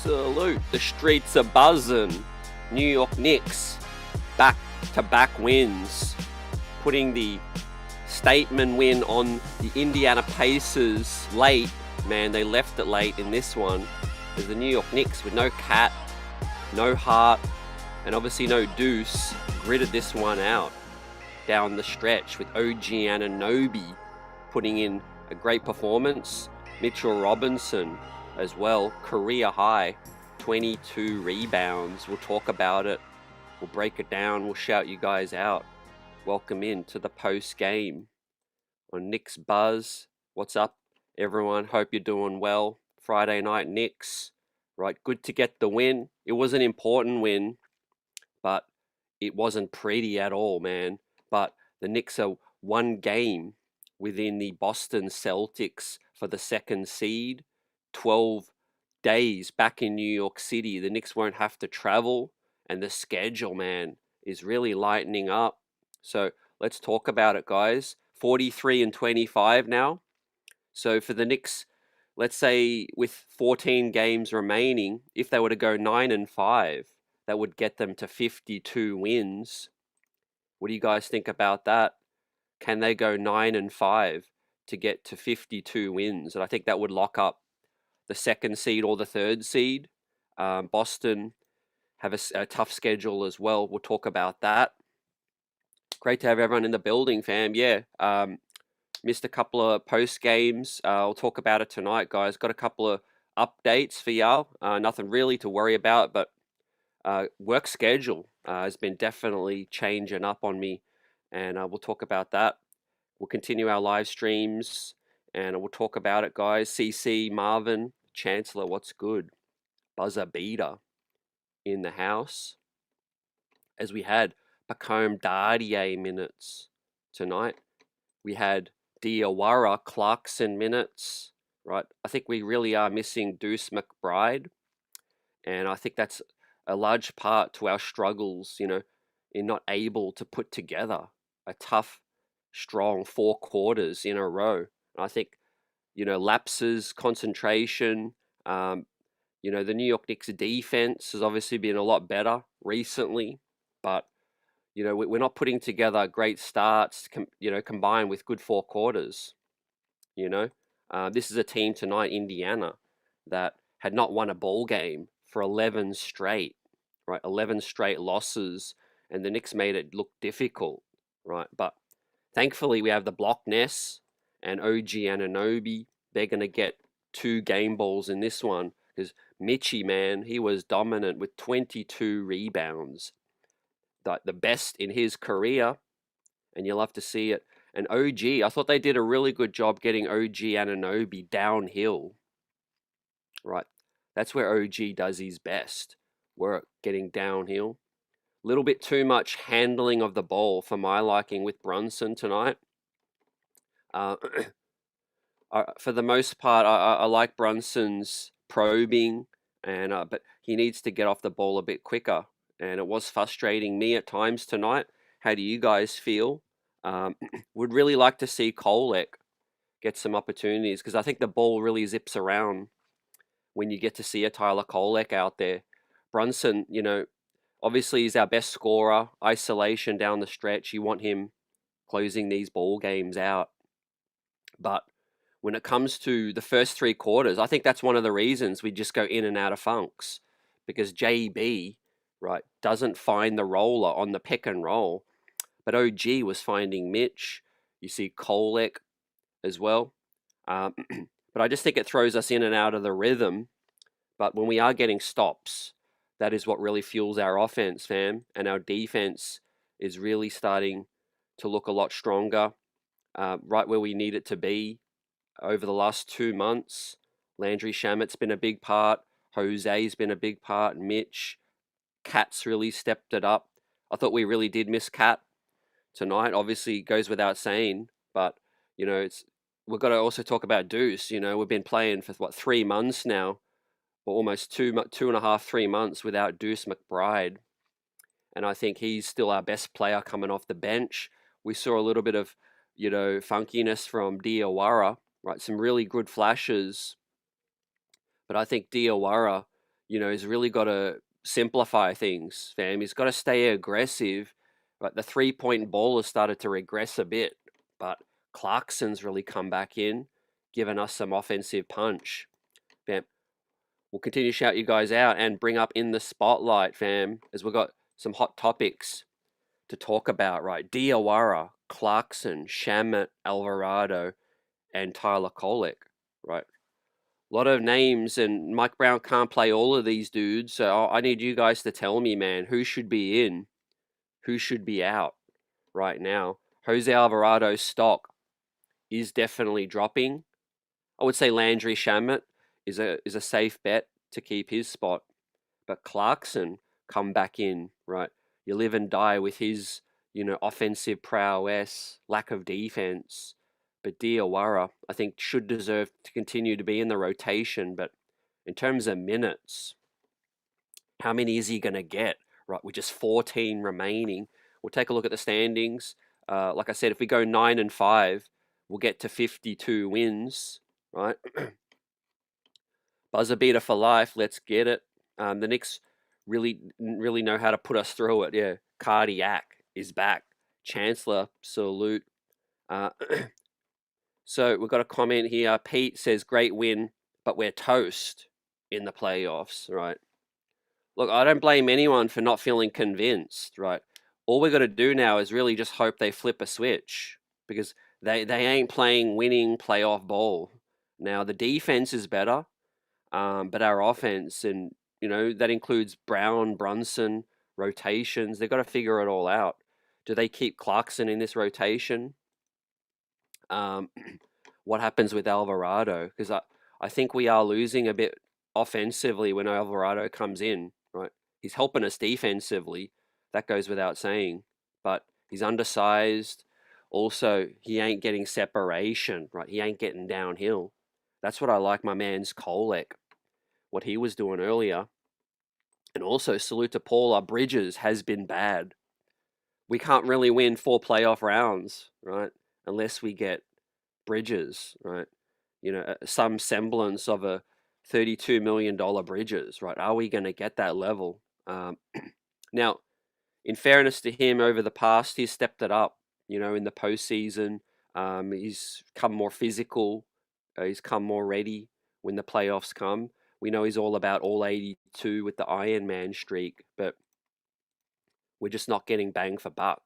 Salute. The streets are buzzing. New York Knicks, back-to-back wins, putting the statement win on the Indiana Pacers late. Man, they left it late in this one. As the New York Knicks, with no Cat, no Hart, and obviously no Deuce, gritted this one out down the stretch with OG Anunoby putting in a great performance. Mitchell Robinson as well, career high, 22 rebounds. We'll talk about it. We'll break it down. We'll shout you guys out. Welcome in to the post game on Knicks Buzz. What's up, everyone? Hope you're doing well. Friday night Knicks, right? Good to get the win. It was an important win, but it wasn't pretty at all, man. But the Knicks are one game within the Boston Celtics for the second seed. 12 days back in New York City. The Knicks won't have to travel, and the schedule, man, is really lightening up. So let's talk about it, guys. 43-25 now. So for the Knicks, let's say with 14 games remaining, if they were to go 9-5, that would get them to 52 wins. What do you guys think about that? Can they go 9-5 to get to 52 wins? And I think that would lock up the second seed or the third seed. Boston have a tough schedule as well. We'll talk about that. Great to have everyone in the building, fam. Yeah, missed a couple of post games. I'll talk about it tonight, guys. Got a couple of updates for y'all. Nothing really to worry about, but work schedule has been definitely changing up on me, and we'll talk about that. We'll continue our live streams, and we'll talk about it, guys. CC, Marvin, Chancellor, what's good? Buzzer beater in the house. As we had Pacome Dardier minutes tonight. We had Diawara Clarkson minutes, right? I think we really are missing Deuce McBride. And I think that's a large part to our struggles, in not able to put together a tough, strong 4 quarters in a row. And I think, lapses, concentration, the New York Knicks defense has obviously been a lot better recently, but, we're not putting together great starts, combined with good 4 quarters, This is a team tonight, Indiana, that had not won a ball game for 11 straight, right? 11 straight losses, and the Knicks made it look difficult, right? But thankfully, we have the block Ness and OG Anunoby. They're going to get 2 game balls in this one because Mitchie, man, he was dominant with 22 rebounds, the best in his career, and you'll have to see it. And OG, I thought they did a really good job getting OG Anunoby downhill, right? That's where OG does his best work, getting downhill. A little bit too much handling of the ball for my liking with Brunson tonight. For the most part, I like Brunson's probing, but he needs to get off the ball a bit quicker. And it was frustrating me at times tonight. How do you guys feel? Would really like to see Kolek get some opportunities because I think the ball really zips around when you get to see a Tyler Kolek out there. Brunson, obviously he's our best scorer. Isolation down the stretch. You want him closing these ball games out. But when it comes to the first 3 quarters, I think that's one of the reasons we just go in and out of funks because JB, right, doesn't find the roller on the pick and roll. But OG was finding Mitch. You see Kolek as well. But I just think it throws us in and out of the rhythm. But when we are getting stops, that is what really fuels our offense, fam. And our defense is really starting to look a lot stronger, right where we need it to be over the last 2 months. Landry Shamet's been a big part. Jose's been a big part. Mitch. Cat's really stepped it up. I thought we really did miss Cat tonight. Obviously, goes without saying. But, we've got to also talk about Deuce. We've been playing for, 3 months now. Or almost 2.5, 3 months without Deuce McBride. And I think he's still our best player coming off the bench. We saw a little bit of, funkiness from Diawara, right? Some really good flashes. But I think Diawara, he's really got to simplify things, fam. He's got to stay aggressive. But the 3-point ball has started to regress a bit, but Clarkson's really come back in, giving us some offensive punch, fam. We'll continue to shout you guys out and bring up in the spotlight, fam, as we've got some hot topics to talk about, right? Diawara, Clarkson, Shamet, Alvarado, and Tyler Kolek, right? A lot of names, and Mike Brown can't play all of these dudes, so I need you guys to tell me, man, who should be in, who should be out right now. Jose Alvarado's stock is definitely dropping. I would say Landry Shamet is a safe bet to keep his spot, but Clarkson come back in, right? You live and die with his, offensive prowess, lack of defense. But Diawara, I think, should deserve to continue to be in the rotation. But in terms of minutes, how many is he going to get, right? With just 14 remaining. We'll take a look at the standings. Like I said, if we go 9-5, we'll get to 52 wins, right? Buzzer beater for life. Let's get it. The Knicks really know how to put us through it. Yeah, Cardiac is back. Chancellor, salute. So we've got a comment here. Pete says, great win, but we're toast in the playoffs, right? Look, I don't blame anyone for not feeling convinced, right? All we got to do now is really just hope they flip a switch, because they ain't playing winning playoff ball. Now, the defense is better, but our offense, and, that includes Brown, Brunson, rotations, they've got to figure it all out. Do they keep Clarkson in this rotation? What happens with Alvarado? Because I think we are losing a bit offensively when Alvarado comes in, right? He's helping us defensively. That goes without saying. But he's undersized. Also, he ain't getting separation, right? He ain't getting downhill. That's what I like my man's Kolek, what he was doing earlier. And also, salute to Paula. Bridges has been bad. We can't really win 4 playoff rounds, right? Unless we get Bridges, right? Some semblance of a $32 million Bridges, right? Are we going to get that level? Now, in fairness to him, over the past, he's stepped it up, in the postseason. He's come more physical. He's come more ready when the playoffs come. We know he's all about all 82 with the Iron Man streak, but we're just not getting bang for buck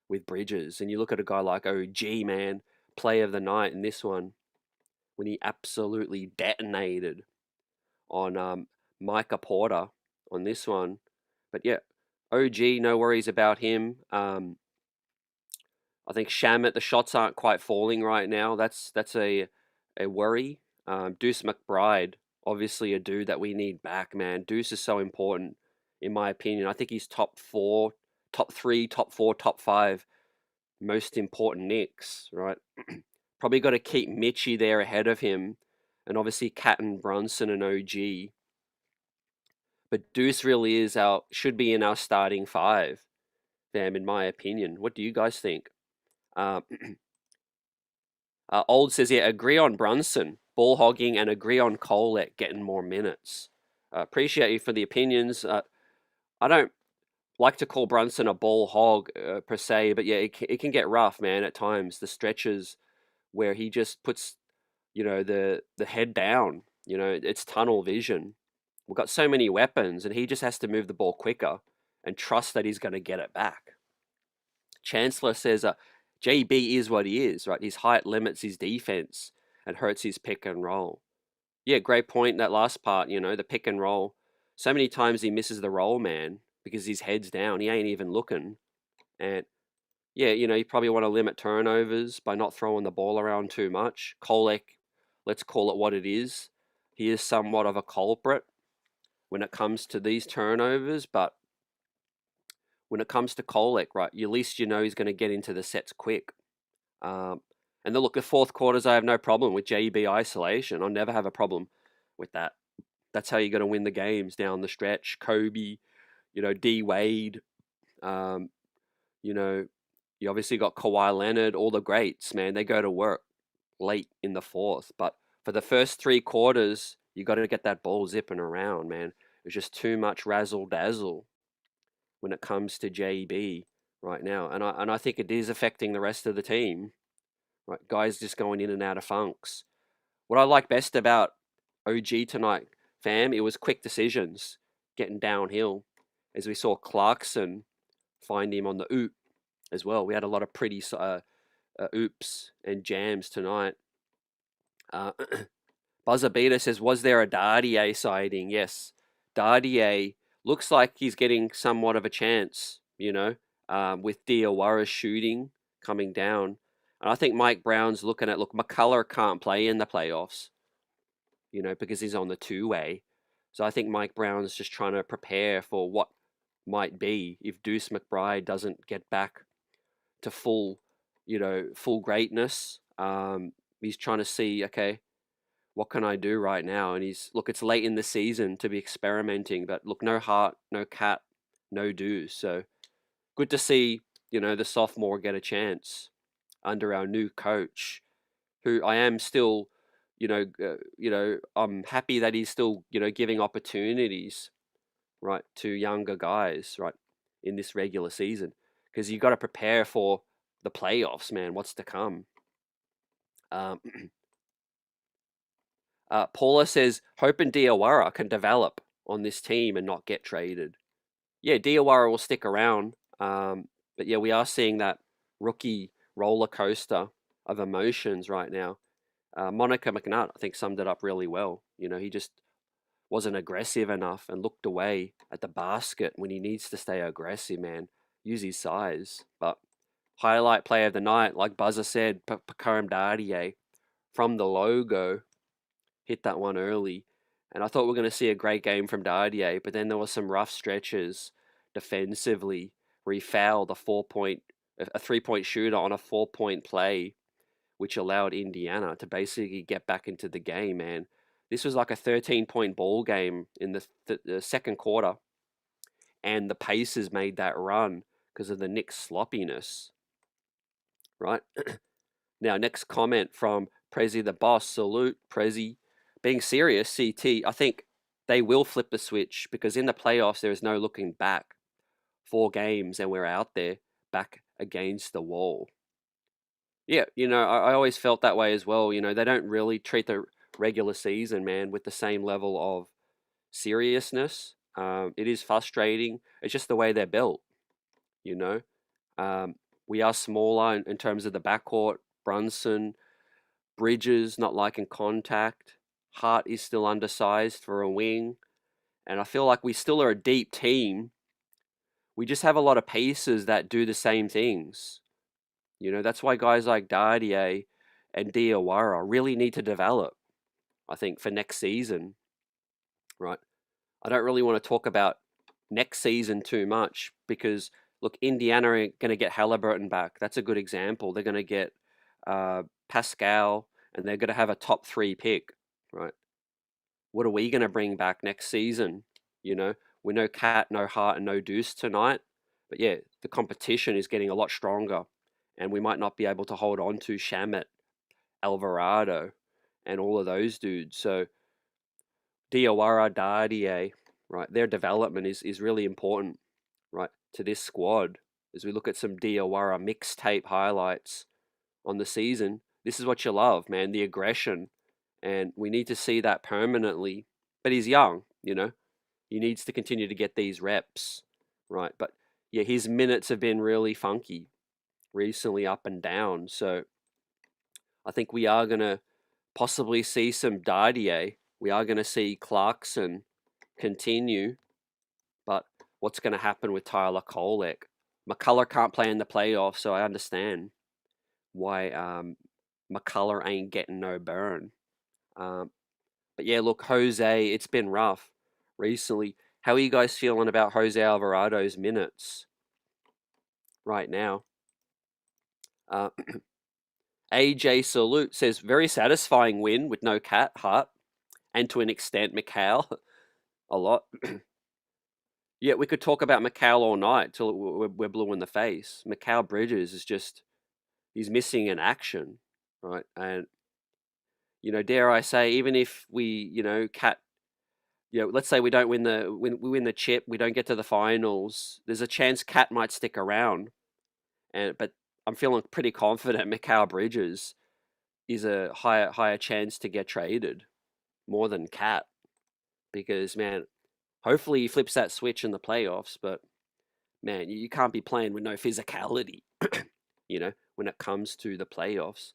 with Bridges. And you look at a guy like OG, man, play of the night in this one, when he absolutely detonated on Micah Porter on this one. But yeah, OG, no worries about him. I think Shamet, the shots aren't quite falling right now. That's a worry. Deuce McBride, obviously a dude that we need back, man. Deuce is so important, in my opinion. I think he's top 4, top 3, top 4, top 5 most important Knicks, right? Probably got to keep Mitchie there ahead of him, and obviously Cat and Brunson and OG. But Deuce really should be in our starting 5, fam, in my opinion. What do you guys think? Old says, yeah, agree on Brunson, ball hogging, and agree on Kolek getting more minutes. Appreciate you for the opinions. I don't like to call Brunson a ball hog per se, but yeah, it can get rough, man, at times. The stretches where he just puts, the head down, it's tunnel vision. We've got so many weapons, and he just has to move the ball quicker and trust that he's going to get it back. Chancellor says, JB is what he is, right? His height limits his defense and hurts his pick and roll. Yeah, great point in that last part, the pick and roll. So many times he misses the roll, man, because his head's down. He ain't even looking. And yeah, you probably want to limit turnovers by not throwing the ball around too much. Kolek, let's call it what it is. He is somewhat of a culprit when it comes to these turnovers, but when it comes to Kolek, right, at least he's going to get into the sets quick. And look, the fourth quarters, I have no problem with JB isolation. I'll never have a problem with that. That's how you're going to win the games down the stretch. Kobe, D Wade, you obviously got Kawhi Leonard, all the greats, man. They go to work late in the fourth. But for the first 3 quarters, you got to get that ball zipping around, man. There's just too much razzle dazzle when it comes to JB right now, and I think it is affecting the rest of the team. Right, guys just going in and out of funks. What I like best about OG tonight, fam, it was quick decisions, getting downhill, as we saw Clarkson find him on the oop as well. We had a lot of pretty oops and jams tonight. Uh, Buzzer Beater says, was there a Dardier sighting? Yes. Dardier looks like he's getting somewhat of a chance, with Diawara shooting coming down. And I think Mike Brown's looking at, look, McCullough can't play in the playoffs, because he's on the two-way. So I think Mike Brown's just trying to prepare for what might be if Deuce McBride doesn't get back to full greatness. He's trying to see, okay, what can I do right now? And it's late in the season to be experimenting, but look, no Hart, no Cat, no Deuce. So good to see, the sophomore get a chance under our new coach, who I am still, I'm happy that he's still, giving opportunities, right, to younger guys, right, in this regular season, because you got to prepare for the playoffs, man. What's to come? Paula says, hoping Diawara can develop on this team and not get traded. Yeah, Diawara will stick around. But yeah, we are seeing that rookie roller coaster of emotions right now. Monica McNutt, I think, summed it up really well. He just wasn't aggressive enough and looked away at the basket when he needs to stay aggressive, man. Use his size. But highlight play of the night, like Buzzer said, Pakaram Dardier from the logo hit that one early. And I thought we were going to see a great game from Dardier, but then there was some rough stretches defensively where he fouled a 3-point shooter on a 4-point play, which allowed Indiana to basically get back into the game, man. This was like a 13-point ball game in the second quarter, and the Pacers made that run because of the Knicks' sloppiness, right? Now, next comment from Prezi the Boss. Salute, Prezi. Being serious, CT, I think they will flip the switch because in the playoffs, there is no looking back. 4 games and we're out there back against the wall. Yeah, I always felt that way as well. They don't really treat the regular season, man, with the same level of seriousness. It is frustrating. It's just the way they're built, you know. We are smaller in terms of the backcourt. Brunson, Bridges not liking contact. Hart is still undersized for a wing. And I feel like we still are a deep team. We just have a lot of pieces that do the same things. That's why guys like Dardier and Diawara really need to develop, I think, for next season, right? I don't really want to talk about next season too much because, look, Indiana are going to get Halliburton back. That's a good example. They're going to get Pascal, and they're going to have a top 3 pick, right? What are we going to bring back next season? We know Cat, no Hart, and no Deuce tonight. But yeah, the competition is getting a lot stronger, and we might not be able to hold on to Shamet, Alvarado, and all of those dudes. So Diawara, Dardier, right, their development is really important, right, to this squad. As we look at some Diawara mixtape highlights on the season, this is what you love, man, the aggression. And we need to see that permanently. But he's young, He needs to continue to get these reps, right? But yeah, his minutes have been really funky recently, up and down. So I think we are going to possibly see some Dardier. We are going to see Clarkson continue. But what's going to happen with Tyler Kolek? McCullough can't play in the playoffs, so I understand why McCullough ain't getting no burn. But yeah, look, Jose, it's been rough recently. How are you guys feeling about Jose Alvarado's minutes right now? AJ Salute says, very satisfying win with no Cat, Hart, and to an extent, Mikal. A lot. Yeah, we could talk about Mikal all night till we're blue in the face. Mikal Bridges is just, he's missing an action, right? And, dare I say, even if we, Cat let's say we don't we win the chip, we don't get to the finals. There's a chance Cat might stick around, but I'm feeling pretty confident Mikal Bridges is a higher chance to get traded more than Cat because man, hopefully he flips that switch in the playoffs. But man, you can't be playing with no physicality, when it comes to the playoffs.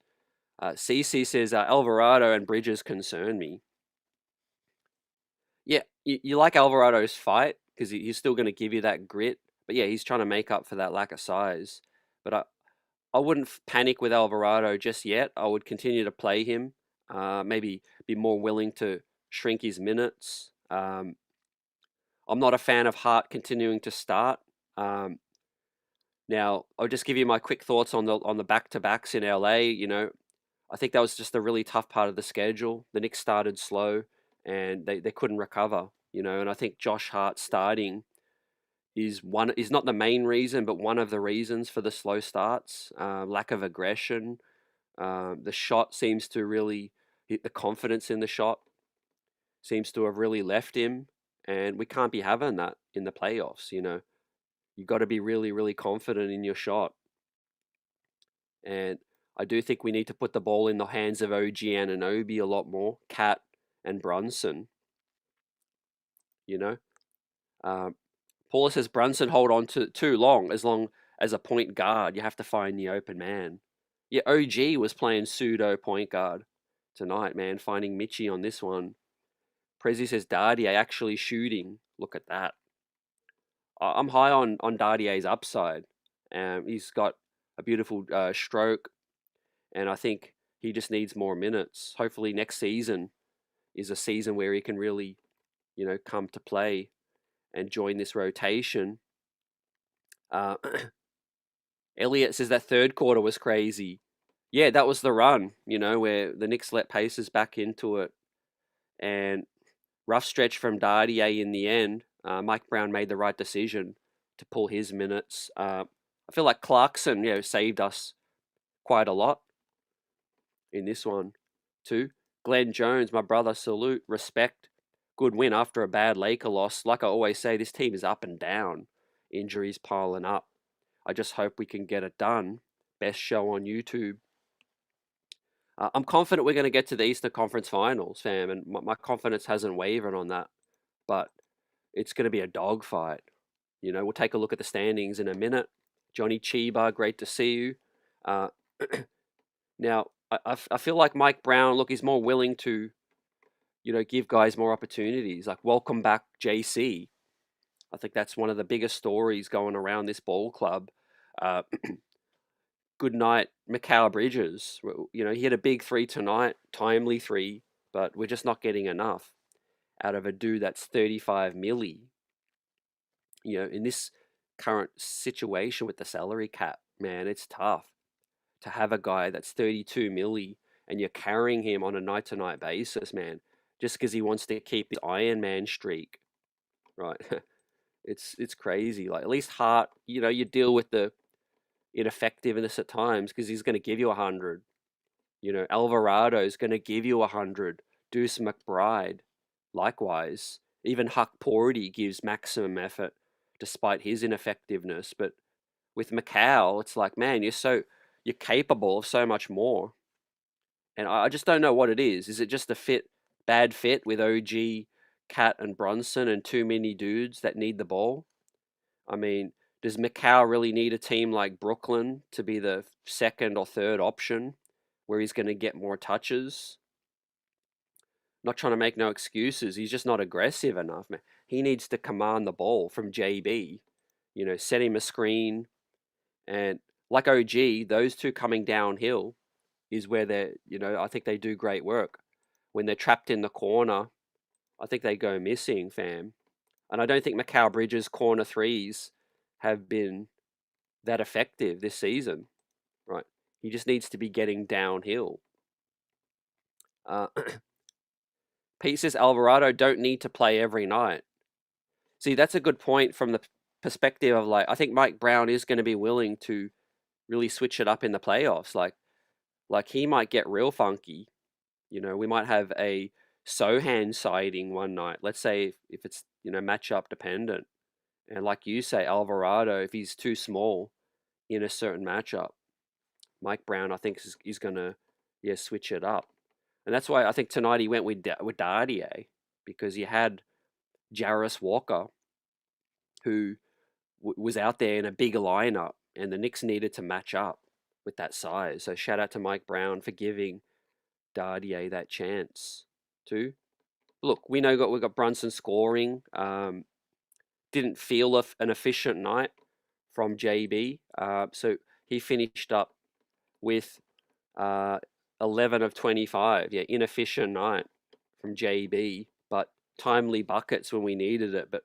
CC says Alvarado and Bridges concern me. Yeah, you like Alvarado's fight because he's still going to give you that grit. But yeah, he's trying to make up for that lack of size. But I wouldn't panic with Alvarado just yet. I would continue to play him. Maybe be more willing to shrink his minutes. I'm not a fan of Hart continuing to start. Now, I'll just give you my quick thoughts on the back-to-backs in LA. I think that was just a really tough part of the schedule. The Knicks started slow and they couldn't recover, and I think Josh Hart starting is not the main reason, but one of the reasons for the slow starts. Lack of aggression. The shot seems to really hit the confidence in the shot seems to have really left him, and we can't be having that in the playoffs. You got to be really, really confident in your shot. And I do think we need to put the ball in the hands of OG Anunoby a lot more, Cat and Brunson. Paula says Brunson hold on to too long as a point guard. You have to find the open man. Yeah, OG was playing pseudo point guard tonight, man, finding Mitchie on this one. Prezi says Dardier actually shooting. Look at that. I'm high on Dardier's upside. He's got a beautiful stroke, and I think he just needs more minutes. Hopefully next season is a season where he can really, come to play and join this rotation. Elliot says that third quarter was crazy. Yeah, that was the run, where the Knicks let Pacers back into it. And rough stretch from Dardier in the end. Mike Brown made the right decision to pull his minutes. I feel like Clarkson, saved us quite a lot in this one too. Glenn Jones, my brother, salute, respect. Good win after a bad Laker loss. Like I always say, this team is up and down. Injuries piling up. I just hope we can get it done. Best show on YouTube. I'm confident we're going to get to the Eastern Conference Finals, fam, and my confidence hasn't wavered on that. But it's going to be a dogfight. We'll take a look at the standings in a minute. Johnny Chiba, great to see you. Now, I feel like Mike Brown, look, he's more willing to, give guys more opportunities. Like, welcome back, JC. I think that's one of the biggest stories going around this ball club. Good night, Mikal Bridges. He hit a big three tonight, timely three, but we're just not getting enough out of a dude that's 35 milli. In this current situation with the salary cap, man, it's tough to have a guy that's 32 milli and you're carrying him on a night-to-night basis, man, just because he wants to keep the Iron Man streak, right? It's crazy. Like, at least Hart, you deal with the ineffectiveness at times because he's going to give you 100. Alvarado is going to give you 100. Deuce McBride, likewise. Even Huck Porty gives maximum effort despite his ineffectiveness. But with Mikal, it's like, man, you're capable of so much more. And I just don't know what it is. Is it just a bad fit with OG, Cat, and Brunson and too many dudes that need the ball? I mean, does Mikal really need a team like Brooklyn to be the second or third option where he's going to get more touches? Not trying to make no excuses. He's just not aggressive enough, man. He needs to command the ball from JB, set him a screen. And like OG, those two coming downhill is where I think they do great work. When they're trapped in the corner, I think they go missing, fam. And I don't think Mikal Bridges' corner threes have been that effective this season, right? He just needs to be getting downhill. Pete says Alvarado don't need to play every night. See, that's a good point from the perspective of I think Mike Brown is going to be willing to really switch it up in the playoffs. Like he might get real funky. We might have a Sohan sighting one night. Let's say if it's, matchup dependent. And like you say, Alvarado, if he's too small in a certain matchup, Mike Brown, I think, is going to, switch it up. And that's why I think tonight he went with Dardier, because you had Jarvis Walker, who was out there in a big lineup, and the Knicks needed to match up with that size. So shout out to Mike Brown for giving Dardier that chance too. Look, we got Brunson scoring. Didn't feel an efficient night from JB. So he finished up with 11 of 25. Yeah, inefficient night from JB, but timely buckets when we needed it. But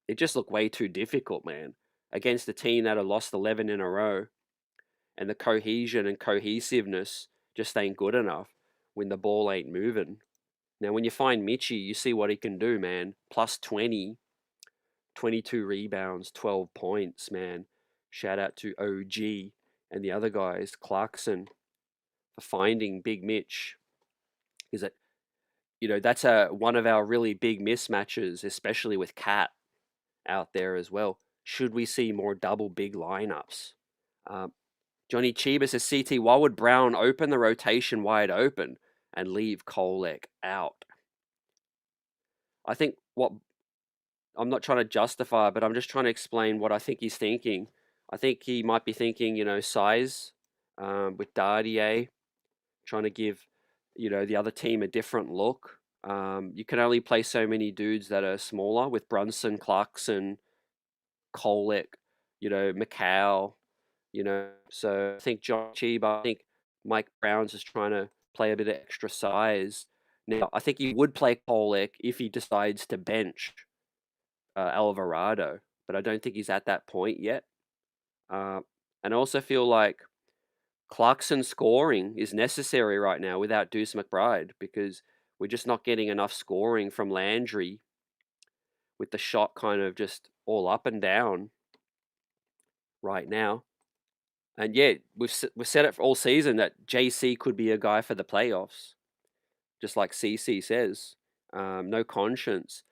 it just looked way too difficult, man, against a team that had lost 11 in a row, and the cohesion and cohesiveness just ain't good enough when the ball ain't moving. Now, when you find Mitchie, you see what he can do, man. Plus 20, 22 rebounds, 12 points, man. Shout out to OG and the other guys, Clarkson, for finding Big Mitch. Is that, that's one of our really big mismatches, especially with Cat out there as well. Should we see more double big lineups? Johnny Chiba says, CT, why would Brown open the rotation wide open and leave Kolek out? I think I'm not trying to justify, but I'm just trying to explain what I think he's thinking. I think he might be thinking, size with Dardier, trying to give, the other team a different look. You can only play so many dudes that are smaller with Brunson, Clarkson, Kolek, Mikal, So I think John Chiba, I think Mike Brown's just trying to play a bit of extra size. Now, I think he would play Kolek if he decides to bench Alvarado, but I don't think he's at that point yet. And I also feel like Clarkson scoring is necessary right now without Deuce McBride, because we're just not getting enough scoring from Landry, with the shot kind of just all up and down right now. And yeah, we've said it for all season that JC could be a guy for the playoffs, just like CC says. No conscience.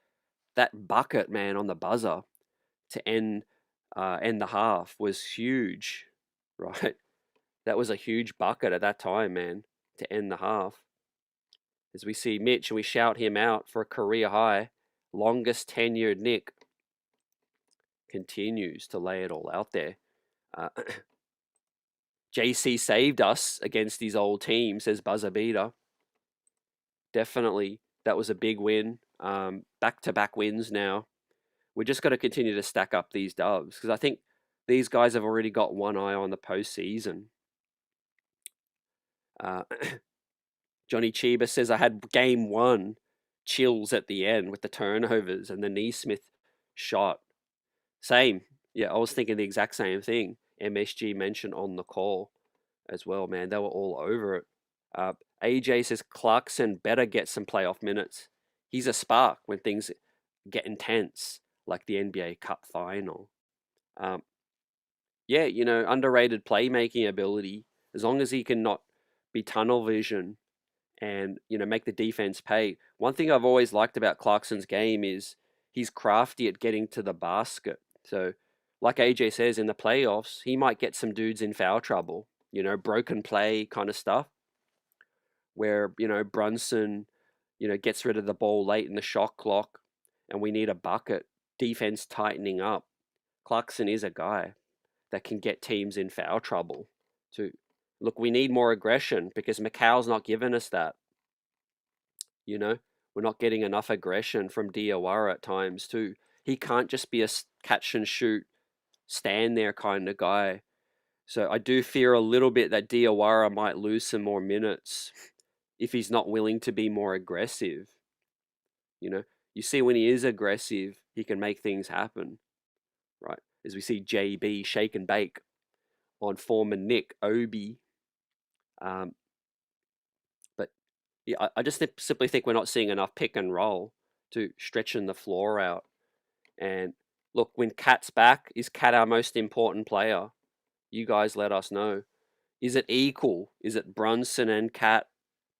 That bucket, man, on the buzzer to end the half was huge, right? That was a huge bucket at that time, man, to end the half. As we see Mitch and we shout him out for a career high, longest tenured Nick continues to lay it all out there. JC saved us against these old teams, says Buzzer Beater. Definitely, that was a big win. Back-to-back wins now. We just got to continue to stack up these dubs, because I think these guys have already got one eye on the postseason. Johnny Chiba says, I had game one chills at the end with the turnovers and the Neesmith shot. Same. Yeah, I was thinking the exact same thing. MSG mentioned on the call as well, man. They were all over it. AJ says Clarkson better get some playoff minutes. He's a spark when things get intense, like the NBA Cup final. Yeah, underrated playmaking ability. As long as he can not be tunnel vision and, make the defense pay. One thing I've always liked about Clarkson's game is he's crafty at getting to the basket. So, like AJ says, in the playoffs, he might get some dudes in foul trouble, broken play kind of stuff, where, Brunson, gets rid of the ball late in the shot clock and we need a bucket, defense tightening up. Clarkson is a guy that can get teams in foul trouble too. Look, we need more aggression because Mikal's not giving us that. We're not getting enough aggression from Diawara at times too. He can't just be a catch and shoot, stand there kind of guy. So I do fear a little bit that Diawara might lose some more minutes if he's not willing to be more aggressive. You see when he is aggressive, he can make things happen, right? As we see JB shake and bake on former Nick Obi. But yeah, I just simply think we're not seeing enough pick and roll to stretching the floor out. And look, when Cat's back, is Cat our most important player? You guys let us know. Is it equal? Is it Brunson and Cat?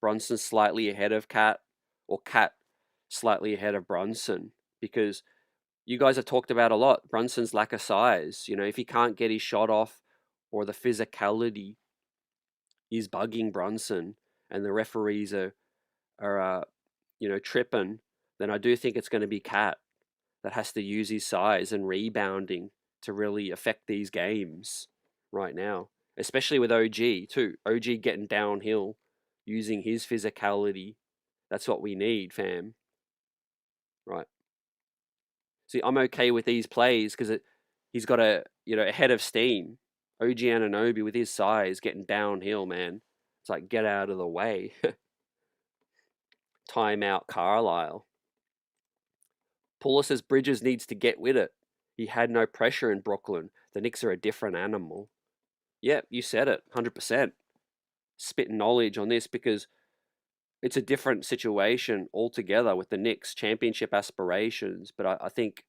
Brunson slightly ahead of Cat? Or Cat slightly ahead of Brunson because you guys have talked about a lot Brunson's lack of size. If he can't get his shot off or the physicality is bugging Brunson and the referees are tripping, then I do think it's going to be Cat that has to use his size and rebounding to really affect these games right now, especially with OG too. OG getting downhill, using his physicality. That's what we need, fam. Right. See, I'm okay with these plays because he's got a head of steam. OG Anunoby with his size getting downhill, man. It's like, get out of the way. Timeout, Carlisle. Paula says Bridges needs to get with it. He had no pressure in Brooklyn. The Knicks are a different animal. Yep, you said it, 100%. Spitting knowledge on this because it's a different situation altogether with the Knicks' championship aspirations. But I think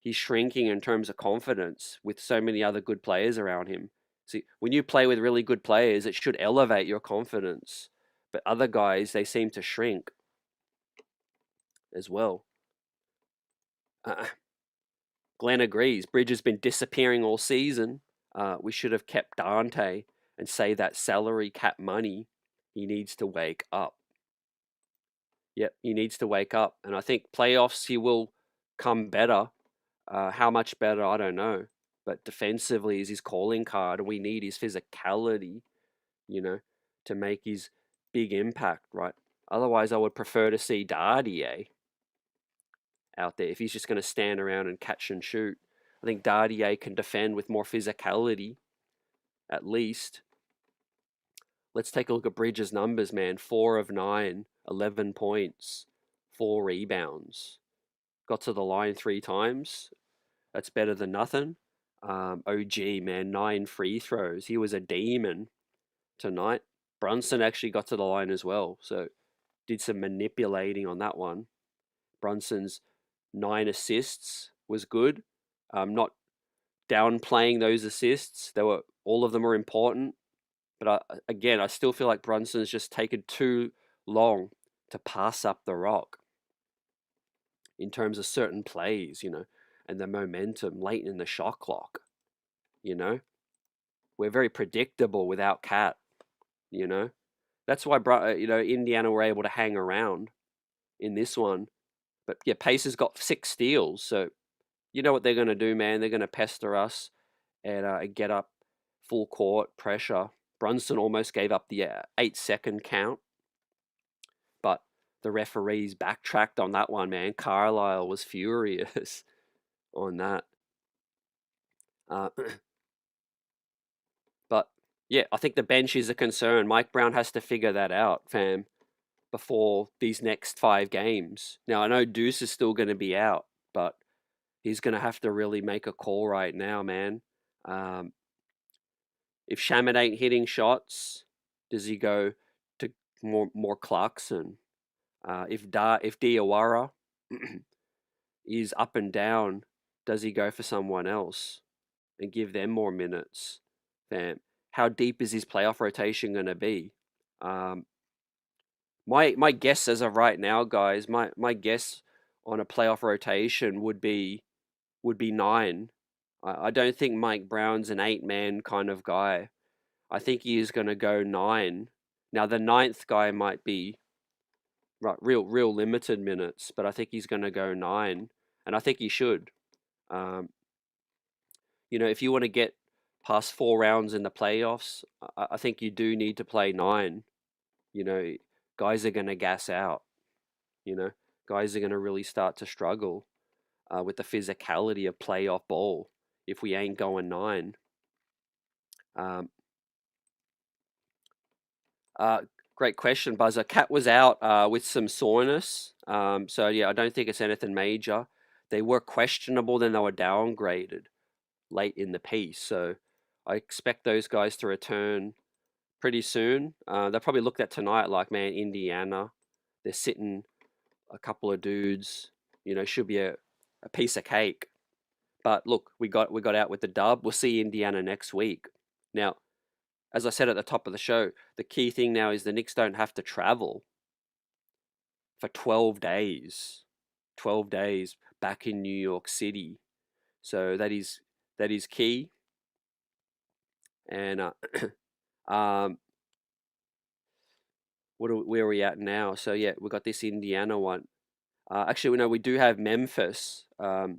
he's shrinking in terms of confidence with so many other good players around him. See, when you play with really good players, it should elevate your confidence. But other guys, they seem to shrink as well. Glenn agrees. Bridge has been disappearing all season. We should have kept Dante and say that salary cap money. He needs to wake up. Yep, he needs to wake up. And I think playoffs, he will come better. How much better, I don't know. But defensively is his calling card. And we need his physicality, to make his big impact, right? Otherwise, I would prefer to see Dardier out there if he's just going to stand around and catch and shoot. I think Dardier can defend with more physicality, at least. Let's take a look at Bridges' numbers, man. 4 of 9, 11 points, 4 rebounds. Got to the line 3 times. That's better than nothing. OG, man, 9 free throws. He was a demon tonight. Brunson actually got to the line as well, so did some manipulating on that one. Brunson's 9 assists was good. Not downplaying those assists. All of them are important. But I still feel like Brunson's just taken too long to pass up the rock in terms of certain plays, and the momentum late in the shot clock. We're very predictable without Cat. That's why Indiana were able to hang around in this one. But yeah, Pacers got 6 steals, so you know what they're going to do, man. They're going to pester us and get up full court pressure. Brunson almost gave up the 8-second count, but the referees backtracked on that one, man. Carlisle was furious on that. But yeah, I think the bench is a concern. Mike Brown has to figure that out, fam, before these next 5 games. Now, I know Deuce is still going to be out, but he's going to have to really make a call right now, man. If Shamet ain't hitting shots, does he go to more Clarkson? If Diawara is up and down, does he go for someone else and give them more minutes? Fam, how deep is his playoff rotation going to be? My guess as of right now, guys, my guess on a playoff rotation would be 9. I don't think Mike Brown's an 8-man kind of guy. I think he is going to go 9. Now the 9th guy might be real limited minutes, but I think he's going to go 9, and I think he should. If you want to get past 4 rounds in the playoffs, I think you do need to play 9. Guys are going to gas out. Guys are going to really start to struggle with the physicality of playoff ball if we ain't going 9. Great question, Buzzer. Cat was out with some soreness. So, yeah, I don't think it's anything major. They were questionable, then they were downgraded late in the piece. So I expect those guys to return pretty soon. They'll probably look at tonight like, man, Indiana, they're sitting a couple of dudes, should be a piece of cake. But look, we got out with the dub. We'll see Indiana next week. Now, as I said at the top of the show, the key thing now is the Knicks don't have to travel for 12 days. 12 days back in New York City. So that is key. And um, where are we at now? So yeah, we got this Indiana one. Actually, no, we do have Memphis. So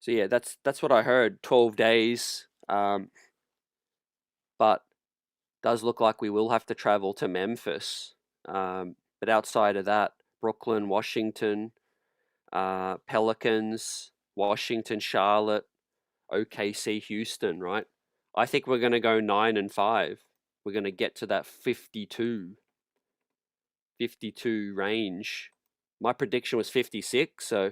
yeah, that's what I heard. 12 days. But does look like we will have to travel to Memphis. But outside of that, Brooklyn, Washington, Pelicans, Washington, Charlotte, OKC, Houston, right? I think we're going to go 9-5. We're going to get to that 52 range. My prediction was 56, so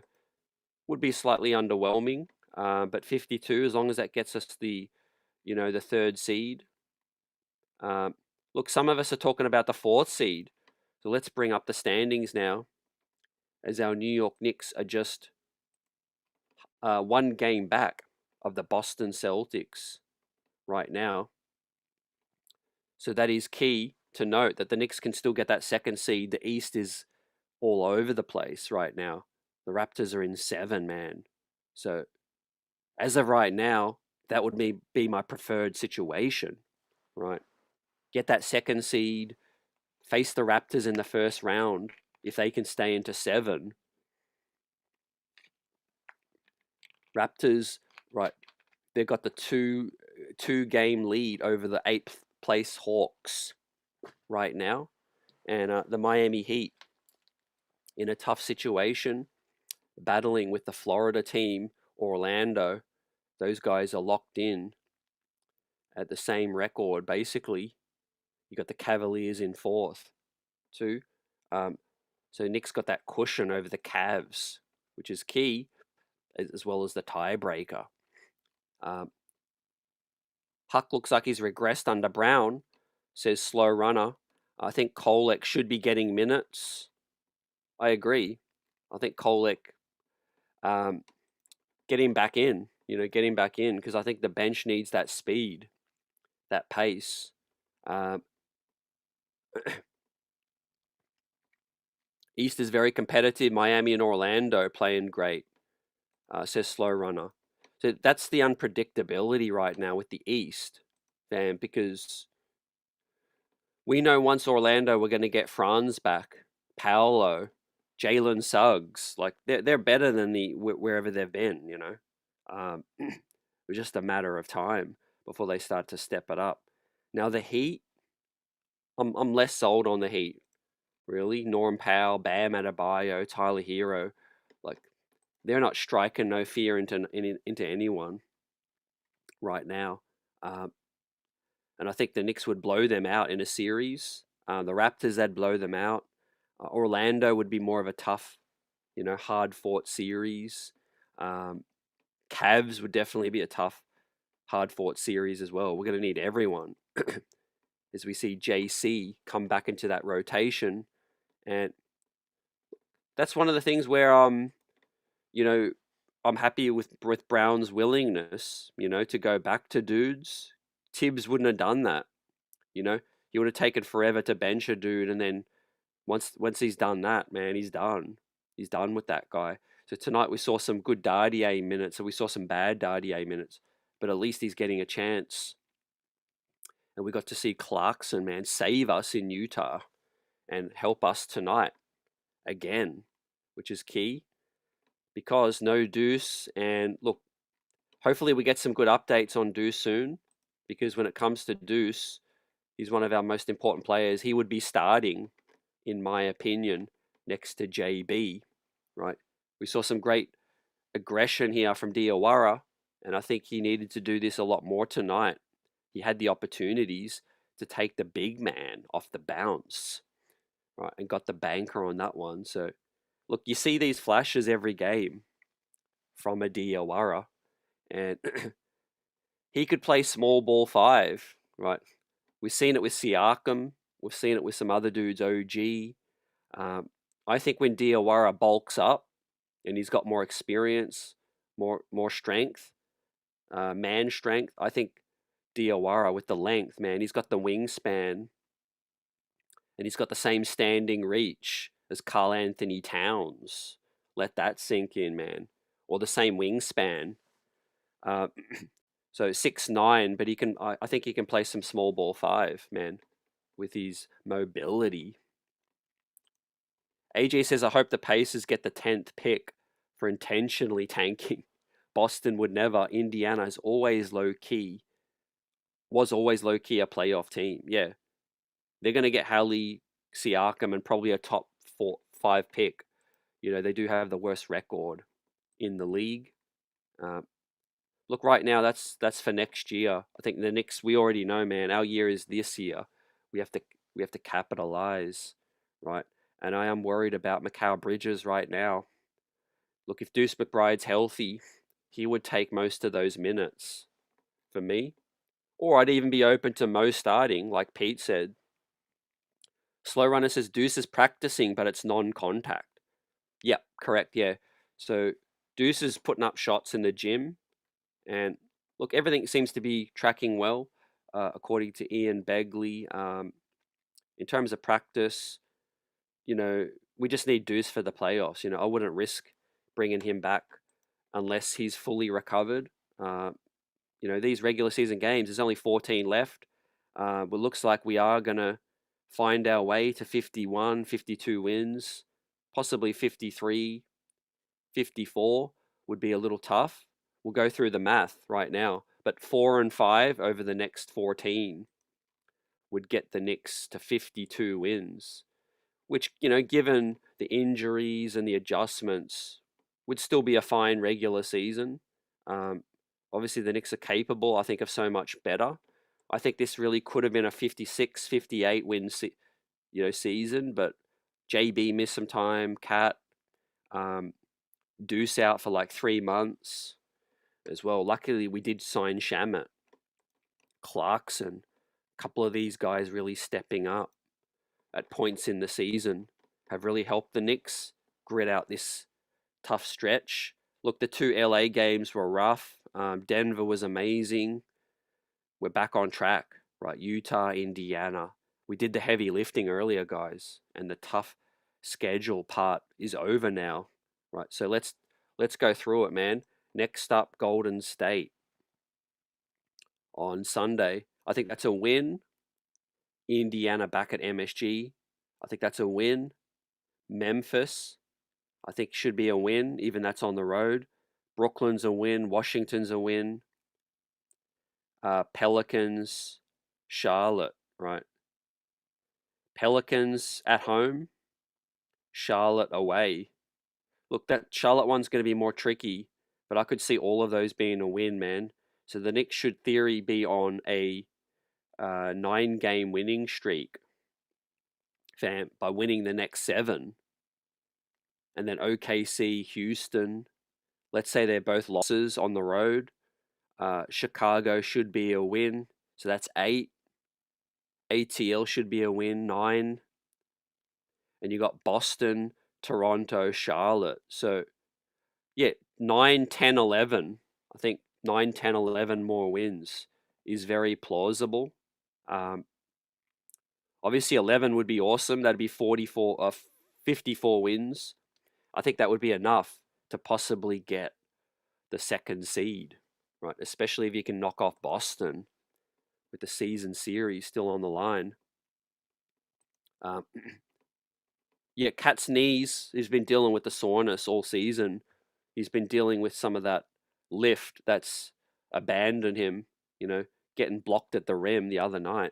would be slightly underwhelming. But 52, as long as that gets us the third seed. Look, some of us are talking about the fourth seed. So let's bring up the standings now, as our New York Knicks are just one game back of the Boston Celtics right now. So that is key to note, that the Knicks can still get that second seed. The East is all over the place right now. The Raptors are in 7, man. So as of right now, that would be my preferred situation, right? Get that second seed, face the Raptors in the first round. If they can stay into 7, Raptors, right, they've got the two game lead over the 8th place Hawks right now. And the Miami Heat, in a tough situation, battling with the Florida team, Orlando. Those guys are locked in at the same record, basically. You got the Cavaliers in 4th, too. So Nick's got that cushion over the Cavs, which is key, as well as the tiebreaker. Huck looks like he's regressed under Brown, says Slow Runner. I think Kolek should be getting minutes. I agree. I think Kolek, get him back in, because I think the bench needs that speed, that pace. East is very competitive. Miami and Orlando playing great, says Slow Runner. So that's the unpredictability right now with the East, fam, because we know once Orlando we're going to get Franz back, Paolo, Jalen Suggs. Like they're better than wherever they've been. It's just a matter of time before they start to step it up. Now the Heat, I'm less sold on the Heat. Really, Norm Powell, Bam Adebayo, Tyler Hero, like they're not striking no fear into anyone right now. And I think the Knicks would blow them out in a series. The Raptors, they'd blow them out. Orlando would be more of a tough, hard-fought series. Cavs would definitely be a tough, hard-fought series as well. We're going to need everyone as we see JC come back into that rotation. And that's one of the things where I'm happy with Brown's willingness, to go back to dudes. Tibbs wouldn't have done that. He would have taken forever to bench a dude, and then once he's done that, man, he's done. He's done with that guy. So tonight we saw some good Dardier minutes, and we saw some bad Dardier minutes, but at least he's getting a chance. And we got to see Clarkson, man, save us in Utah and help us tonight again, which is key, because no Deuce. And look, hopefully we get some good updates on Deuce soon, because when it comes to Deuce, he's one of our most important players. He would be starting, in my opinion, next to JB, right? We saw some great aggression here from Diawara, and I think he needed to do this a lot more tonight. He had the opportunities to take the big man off the bounce, right, and got the banker on that one. So, look, you see these flashes every game from a Diawara, and he could play small ball 5, right? We've seen it with Siakam. We've seen it with some other dudes, OG. I think when Diawara bulks up and he's got more experience, more strength, man strength, I think Diawara with the length, man, he's got the wingspan and he's got the same standing reach as Karl Anthony Towns. Let that sink in, man. Or the same wingspan. Uh, so 6'9", but he can. I think he can play some small ball 5, man, with his mobility. AJ says, I hope the Pacers get the 10th pick for intentionally tanking. Boston would never. Indiana is always low key. Was always low key a playoff team. Yeah, they're going to get Hallie, Siakam, and probably a top 5 pick. You know, they do have the worst record in the league. Look, right now, that's for next year. I think the Knicks, we already know, man. Our year is this year. We have to capitalize, right? And I am worried about Mikal Bridges right now. Look, if Deuce McBride's healthy, he would take most of those minutes for me. Or I'd even be open to Mo starting, like Pete said. Slow Runner says Deuce is practicing, but it's non-contact. Yep, correct, yeah. So Deuce is putting up shots in the gym. And look, everything seems to be tracking well, according to Ian Begley. In terms of practice, you know, we just need Deuce for the playoffs. You know, I wouldn't risk bringing him back unless he's fully recovered. You know, these regular season games, there's only 14 left. But looks like we are going to find our way to 51, 52 wins, possibly 53, 54 would be a little tough. We'll go through the math right now. But 4 and 5 over the next 14 would get the Knicks to 52 wins, which, you know, given the injuries and the adjustments, would still be a fine regular season. Obviously, the Knicks are capable, I think, of so much better. I think this really could have been a 56, 58 win season, but JB missed some time, Cat, Deuce out for like 3 months as well. Luckily, we did sign Shamet, Clarkson, a couple of these guys really stepping up at points in the season have really helped the Knicks grit out this tough stretch. Look, the 2 LA games were rough. Denver was amazing. We're back on track, right? Utah, Indiana. We did the heavy lifting earlier, guys, and the tough schedule part is over now, right? So let's go through it, man. Next up, Golden State on Sunday. I think that's a win. Indiana back at MSG. I think that's a win. Memphis, I think should be a win, even that's on the road. Brooklyn's a win. Washington's a win. Pelicans, Charlotte, right? Pelicans at home, Charlotte away. Look, that Charlotte one's going to be more tricky, but I could see all of those being a win, man. So the Knicks should theory be on a 9-game winning streak, fam, by winning the next 7. And then OKC, Houston, let's say they're both losses on the road. Chicago should be a win, so that's 8. ATL should be a win, 9. And you got Boston, Toronto, Charlotte. So, yeah, 9, 10, 11. I think 9, 10, 11 more wins is very plausible. Obviously, 11 would be awesome. That'd be 54 wins. I think that would be enough to possibly get the 2nd seed, right? Especially if you can knock off Boston with the season series still on the line. Yeah, Cat's knees, he's been dealing with the soreness all season. He's been dealing with some of that lift that's abandoned him, you know, getting blocked at the rim the other night.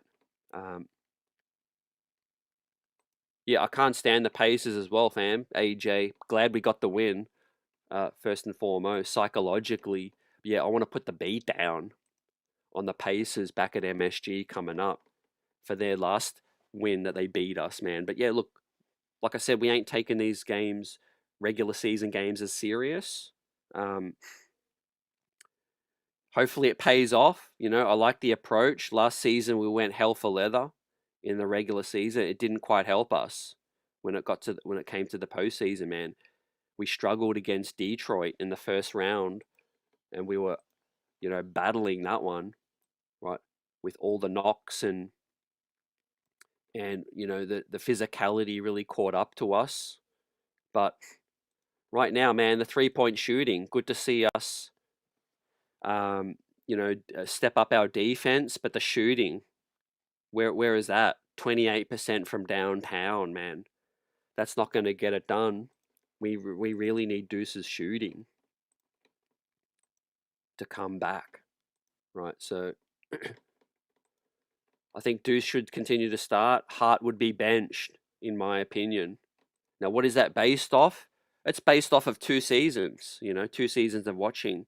Yeah, I can't stand the Pacers as well, fam. AJ, glad we got the win, first and foremost. Psychologically, yeah, I want to put the beat down on the Pacers back at MSG coming up for their last win that they beat us, man. But yeah, look, like I said, we ain't taking these games, regular season games, as serious. Hopefully it pays off. You know, I like the approach. Last season we went hell for leather in the regular season. It didn't quite help us when it came to the postseason, man. We struggled against Detroit in the first round, and we were, you know, battling that one, right, with all the knocks and and the physicality really caught up to us. But right now, man, the 3-point shooting, good to see us, step up our defense, but the shooting, where is that? 28% from downtown, man. That's not going to get it done. We really need Deuce's shooting to come back, right? So I think Deuce should continue to start. Hart would be benched, in my opinion. Now, what is that based off? It's based off of 2 seasons, 2 seasons of watching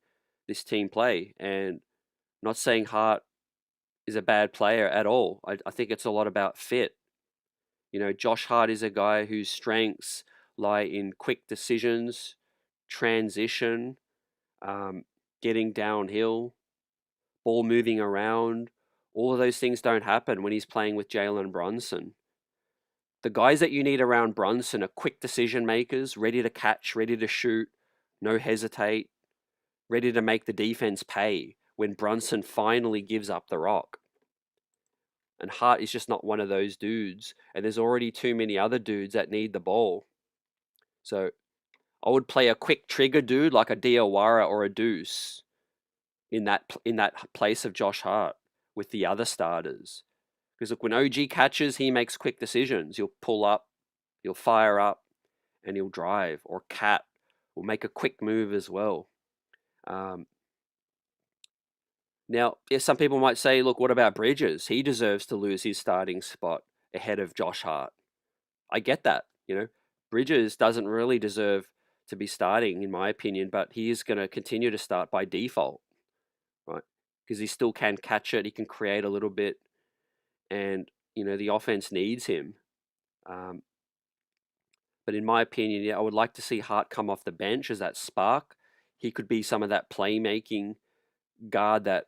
this team play. And not saying Hart is a bad player at all. I think it's a lot about fit. Josh Hart is a guy whose strengths lie in quick decisions, transition, getting downhill, ball moving around. All of those things don't happen when he's playing with Jalen Brunson. The guys that you need around Brunson are quick decision makers, ready to catch, ready to shoot, no hesitate, ready to make the defense pay when Brunson finally gives up the rock. And Hart is just not one of those dudes. And there's already too many other dudes that need the ball. So I would play a quick trigger dude like a Diawara or a Deuce in that place of Josh Hart with the other starters. Because look, when OG catches, he makes quick decisions. He'll pull up, he'll fire up, and he'll drive. Or Cat will make a quick move as well. Now, some people might say, look, what about Bridges? He deserves to lose his starting spot ahead of Josh Hart. I get that. Bridges doesn't really deserve to be starting, in my opinion, but he is going to continue to start by default, right? Because he still can catch it. He can create a little bit. And, the offense needs him. But in my opinion, yeah, I would like to see Hart come off the bench as that spark. He could be some of that playmaking guard that,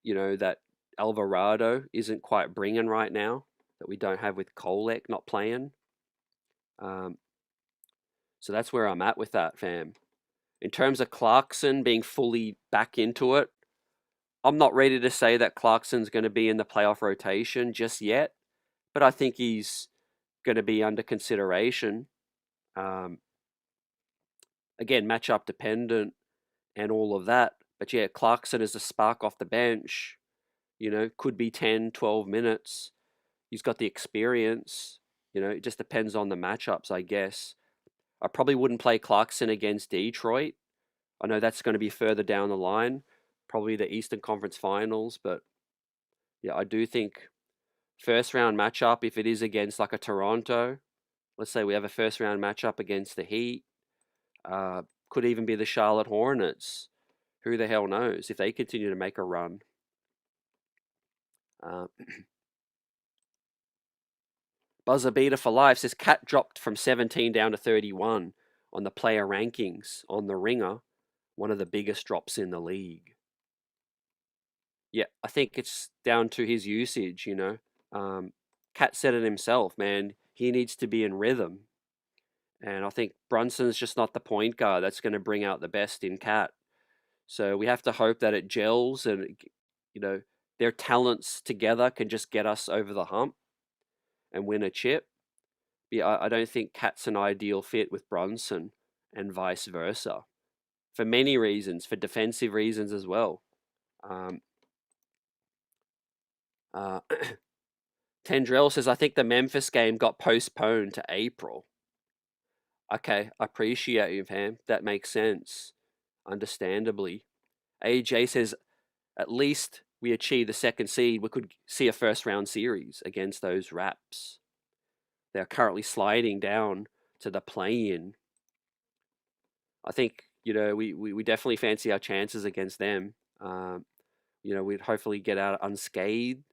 that Alvarado isn't quite bringing right now, that we don't have with Kolek not playing. So that's where I'm at with that, fam. In terms of Clarkson being fully back into it, I'm not ready to say that Clarkson's going to be in the playoff rotation just yet, but I think he's going to be under consideration. Again, matchup dependent and all of that. But yeah, Clarkson is a spark off the bench, could be 10, 12 minutes. He's got the experience. It just depends on the matchups, I guess. I probably wouldn't play Clarkson against Detroit. I know that's going to be further down the line, probably the Eastern Conference Finals. But yeah, I do think first round matchup, if it is against like a Toronto, let's say we have a first round matchup against the Heat, could even be the Charlotte Hornets. Who the hell knows if they continue to make a run. Buzzer beater for life says Cat dropped from 17 down to 31 on the player rankings on the Ringer, one of the biggest drops in the league. Yeah, I think it's down to his usage, Cat said it himself, man. He needs to be in rhythm. And I think Brunson's just not the point guard that's going to bring out the best in Cat. So we have to hope that it gels and, their talents together can just get us over the hump and win a chip. Yeah, I don't think Cat's an ideal fit with Brunson and vice versa. For many reasons, for defensive reasons as well. Tendrell says, I think the Memphis game got postponed to April. Okay, I appreciate you, fam. That makes sense. Understandably. AJ says, at least we achieve the second seed. We could see a first round series against those Raps. They're currently sliding down to the play-in. I think, we definitely fancy our chances against them. We'd hopefully get out unscathed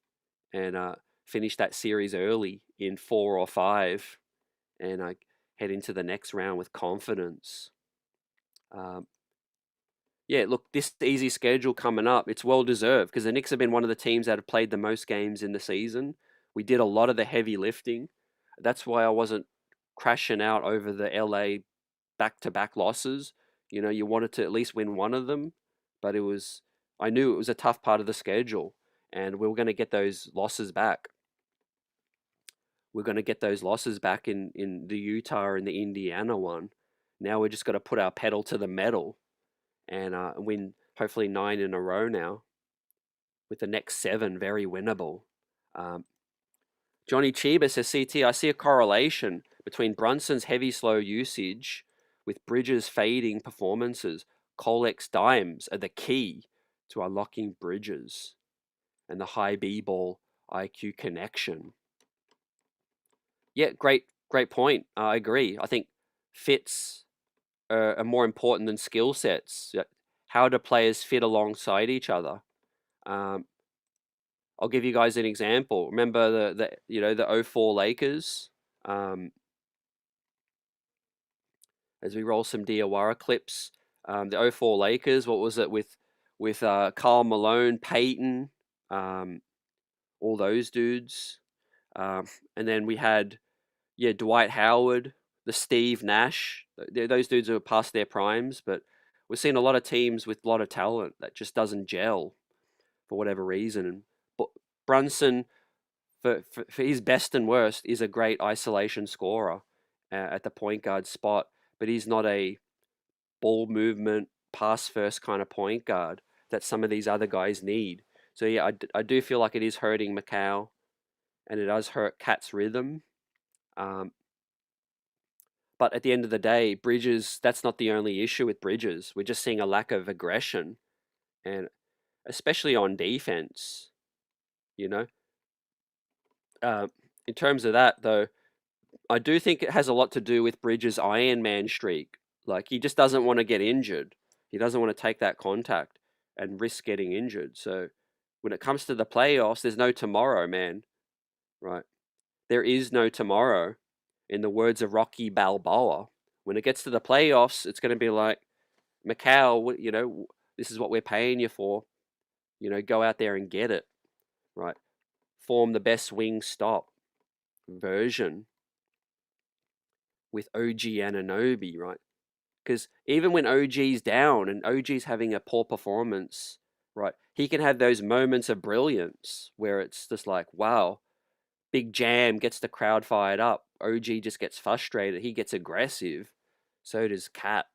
and finish that series early in 4 or 5 and head into the next round with confidence. Yeah, look, this easy schedule coming up, it's well deserved because the Knicks have been one of the teams that have played the most games in the season. We did a lot of the heavy lifting. That's why I wasn't crashing out over the LA back-to-back losses. You wanted to at least win one of them, but I knew it was a tough part of the schedule and we were going to get those losses back. we're going to get those losses back in the Utah and the Indiana one. Now we're just got to put our pedal to the metal and win hopefully 9 in a row now, with the next 7 very winnable. Um, Johnny Chiba says, CT, I see a correlation between Brunson's heavy slow usage with Bridges' fading performances. Colex dimes are the key to unlocking Bridges and the high B-ball IQ connection. Yeah, great point. I agree. I think fits are more important than skill sets. How do players fit alongside each other? I'll give you guys an example. Remember the 04 Lakers? As we roll some Diawara clips, the 04 Lakers. What was it with Karl Malone, Peyton, all those dudes, and then we had Dwight Howard, the Steve Nash. Those dudes are past their primes, but we're seeing a lot of teams with a lot of talent that just doesn't gel for whatever reason. But Brunson, for his best and worst, is a great isolation scorer at the point guard spot, but he's not a ball movement, pass first kind of point guard that some of these other guys need. So yeah, I do feel like it is hurting Mikal, and it does hurt Cat's rhythm. But at the end of the day, Bridges, that's not the only issue with Bridges. We're just seeing a lack of aggression, and especially on defense, you know. In terms of that, though, I do think it has a lot to do with Bridges' Iron Man streak. Like, he just doesn't want to get injured. He doesn't want to take that contact and risk getting injured. So when it comes to the playoffs, there's no tomorrow, man. Right? There is no tomorrow. In the words of Rocky Balboa, when it gets to the playoffs, it's going to be like, Mikal, this is what we're paying you for. Go out there and get it. Right? Form the best wing stop version with OG Anunoby, right? Because even when OG's down and OG's having a poor performance, right, he can have those moments of brilliance where it's just like, wow, big jam, gets the crowd fired up. OG just gets frustrated. He gets aggressive. So does Cat.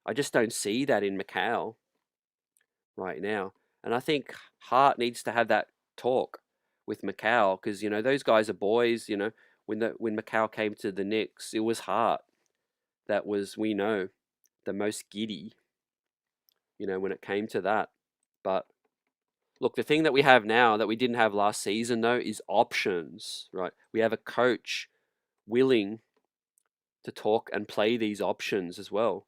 I just don't see that in Mikal right now. And I think Hart needs to have that talk with Mikal because, those guys are boys. When Mikal came to the Knicks, it was Hart that was, we know, the most giddy, when it came to that. But look, the thing that we have now that we didn't have last season, though, is options, right? We have a coach willing to talk and play these options as well.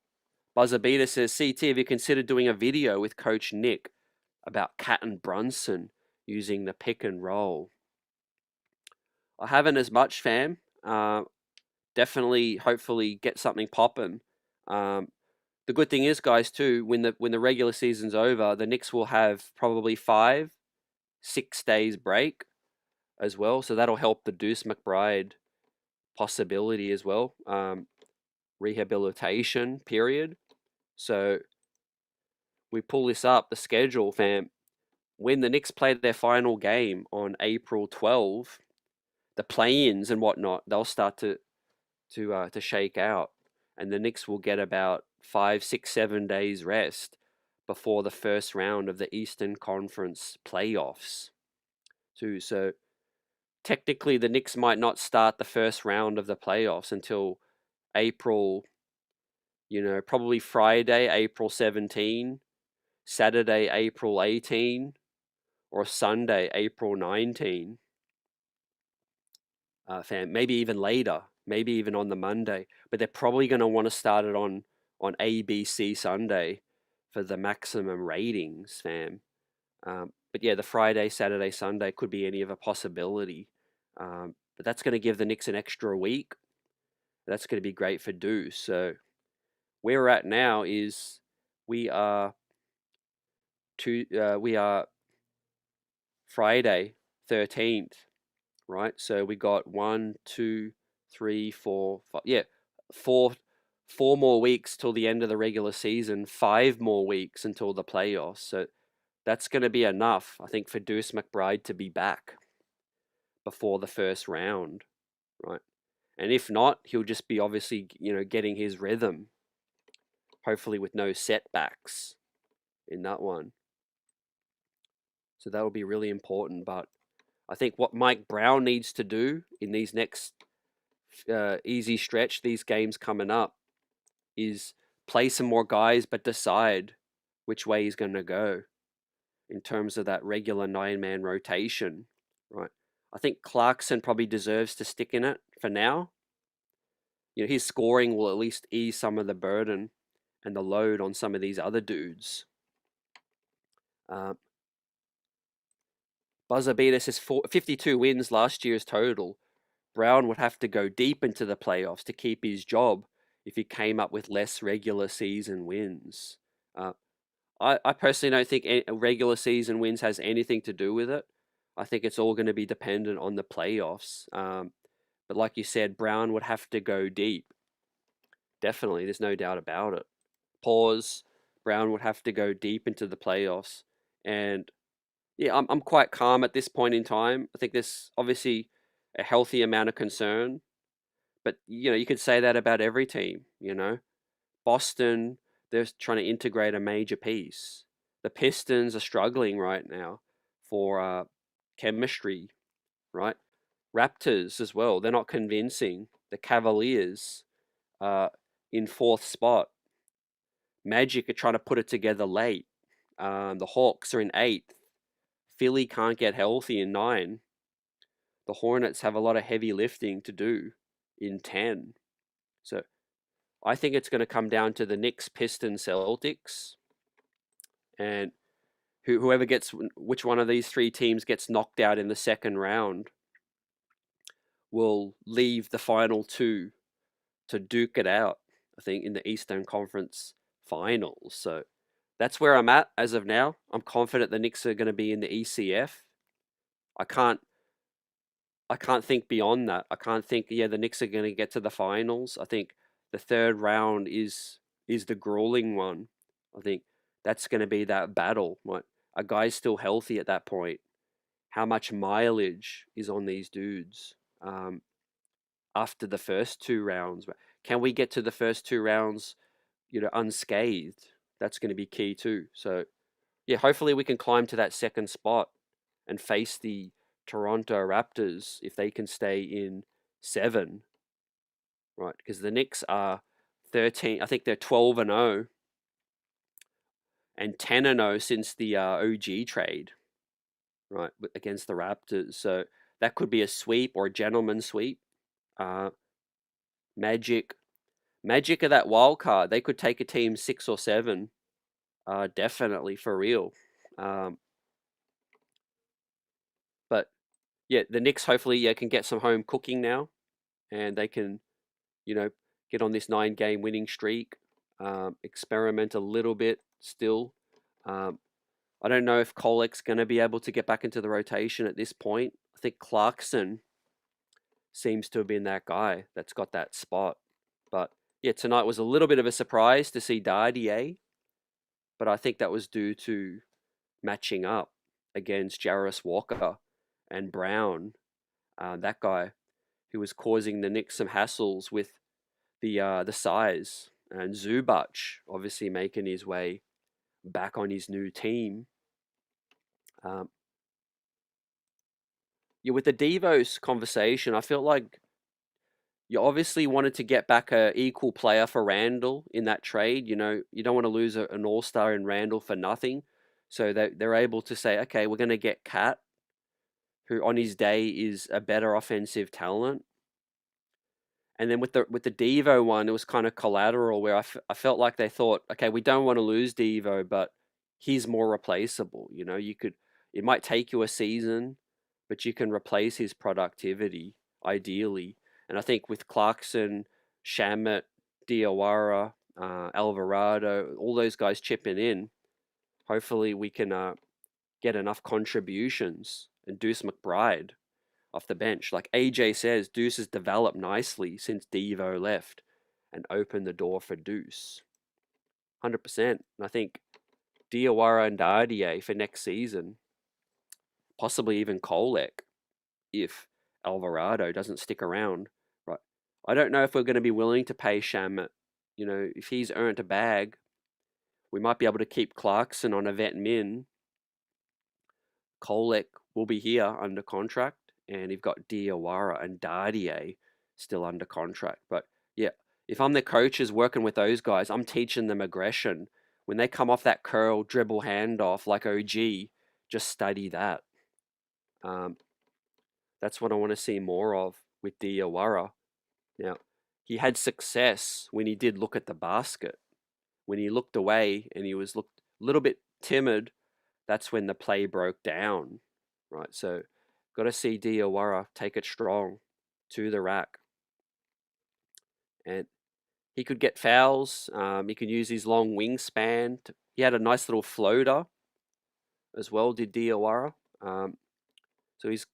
Buzzer Beater says, CT, have you considered doing a video with Coach Nick about Cat and Brunson using the pick and roll? I haven't as much, fam. Definitely, hopefully, get something popping. The good thing is, guys, too, when the regular season's over, the Knicks will have probably 5-6 days break as well. So that'll help the Deuce McBride possibility as well. Rehabilitation period. So we pull this up, the schedule, fam. When the Knicks play their final game on April 12, the play-ins and whatnot, they'll start to shake out, and the Knicks will get about 5, 6, 7 days rest before the first round of the Eastern Conference playoffs. Too. So technically, the Knicks might not start the first round of the playoffs until April. Probably Friday, April 17, Saturday, April 18, or Sunday, April 19. Fam, maybe even later, maybe even on the Monday, but they're probably going to want to start it on ABC Sunday for the maximum ratings, fam. But yeah, the Friday, Saturday, Sunday could be any of a possibility. But that's going to give the Knicks an extra week. That's going to be great for Deuce. So where we're at now is we are Friday 13th, right? So we got 1, 2, 3, 4, 5. Yeah, four more weeks till the end of the regular season. 5 more weeks until the playoffs. So that's going to be enough, I think, for Deuce McBride to be back before the first round. right? And if not, he'll just be obviously, getting his rhythm, hopefully with no setbacks in that one. So that'll be really important. But I think what Mike Brown needs to do in these next easy stretch, these games coming up, is play some more guys, but decide which way he's going to go in terms of that regular 9-man rotation, right? I think Clarkson probably deserves to stick in it for now. His scoring will at least ease some of the burden and the load on some of these other dudes. Buzzer beater says 52 wins last year's total. Brown would have to go deep into the playoffs to keep his job if he came up with less regular season wins. I personally don't think regular season wins has anything to do with it. I think it's all going to be dependent on the playoffs. But like you said, Brown would have to go deep. Definitely, there's no doubt about it. Pause. Brown would have to go deep into the playoffs. And yeah, I'm quite calm at this point in time. I think there's obviously a healthy amount of concern. But, you could say that about every team, Boston, they're trying to integrate a major piece. The Pistons are struggling right now for chemistry, right? Raptors as well, they're not convincing. The Cavaliers in fourth spot. Magic are trying to put it together late. The Hawks are in eighth. Philly can't get healthy in 9. The Hornets have a lot of heavy lifting to do in 10. So I think it's going to come down to the Knicks, Pistons, Celtics, and whoever gets which one of these 3 teams gets knocked out in the second round will leave the final 2 to duke it out. I think in the Eastern Conference Finals. So that's where I'm at as of now. I'm confident the Knicks are going to be in the ECF. I can't think beyond that. I can't think, the Knicks are going to get to the finals. I think the third round is the grueling one. I think that's going to be that battle. What, a guy's still healthy at that point. How much mileage is on these dudes after the first 2 rounds? Can we get to the first 2 rounds, unscathed? That's going to be key too. So, yeah, hopefully we can climb to that second spot and face the Toronto Raptors if they can stay in 7, right? Because the Knicks are 13. I think they're 12-0 and 10-0 since the OG trade, right, against the Raptors. So that could be a sweep or a gentleman sweep. Magic are that wild card. They could take a team 6 or 7, definitely for real. But yeah, the Knicks hopefully can get some home cooking now, and they can, get on this 9-game winning streak. Experiment a little bit still. I don't know if Kolek's going to be able to get back into the rotation at this point. I think Clarkson seems to have been that guy that's got that spot. But yeah, tonight was a little bit of a surprise to see Dardier, but I think that was due to matching up against Jarvis Walker and Brown, that guy who was causing the Knicks some hassles with the size, and Zubac obviously making his way back on his new team. Yeah, with the Devos conversation, I felt like you obviously wanted to get back a equal player for Randall in that trade. You don't want to lose an all-star in Randall for nothing. So they're able to say, okay, we're going to get Cat, who on his day is a better offensive talent. And then with the Devo one, it was kind of collateral where I felt like they thought, okay, we don't want to lose Devo, but he's more replaceable. It might take you a season, but you can replace his productivity ideally. And I think with Clarkson, Shamet, Diawara, Alvarado, all those guys chipping in, hopefully we can get enough contributions. And Deuce McBride off the bench. Like AJ says, Deuce has developed nicely since Devo left and opened the door for Deuce. 100%. And I think Diawara and Dardier for next season, possibly even Kolek, if Alvarado doesn't stick around, right? I don't know if we're going to be willing to pay Shamit. If he's earned a bag, we might be able to keep Clarkson on a vet min. Kolek will be here under contract, and you've got Diawara and Dardier still under contract. But yeah, if I'm the coaches working with those guys, I'm teaching them aggression. When they come off that curl, dribble handoff like OG, just study that. That's what I want to see more of with Diawara. Now, he had success when he did look at the basket. When he looked away and he looked a little bit timid, that's when the play broke down, right? So, got to see Diawara take it strong to the rack. And he could get fouls. He could use his long wingspan. He had a nice little floater as well, did Diawara. So he's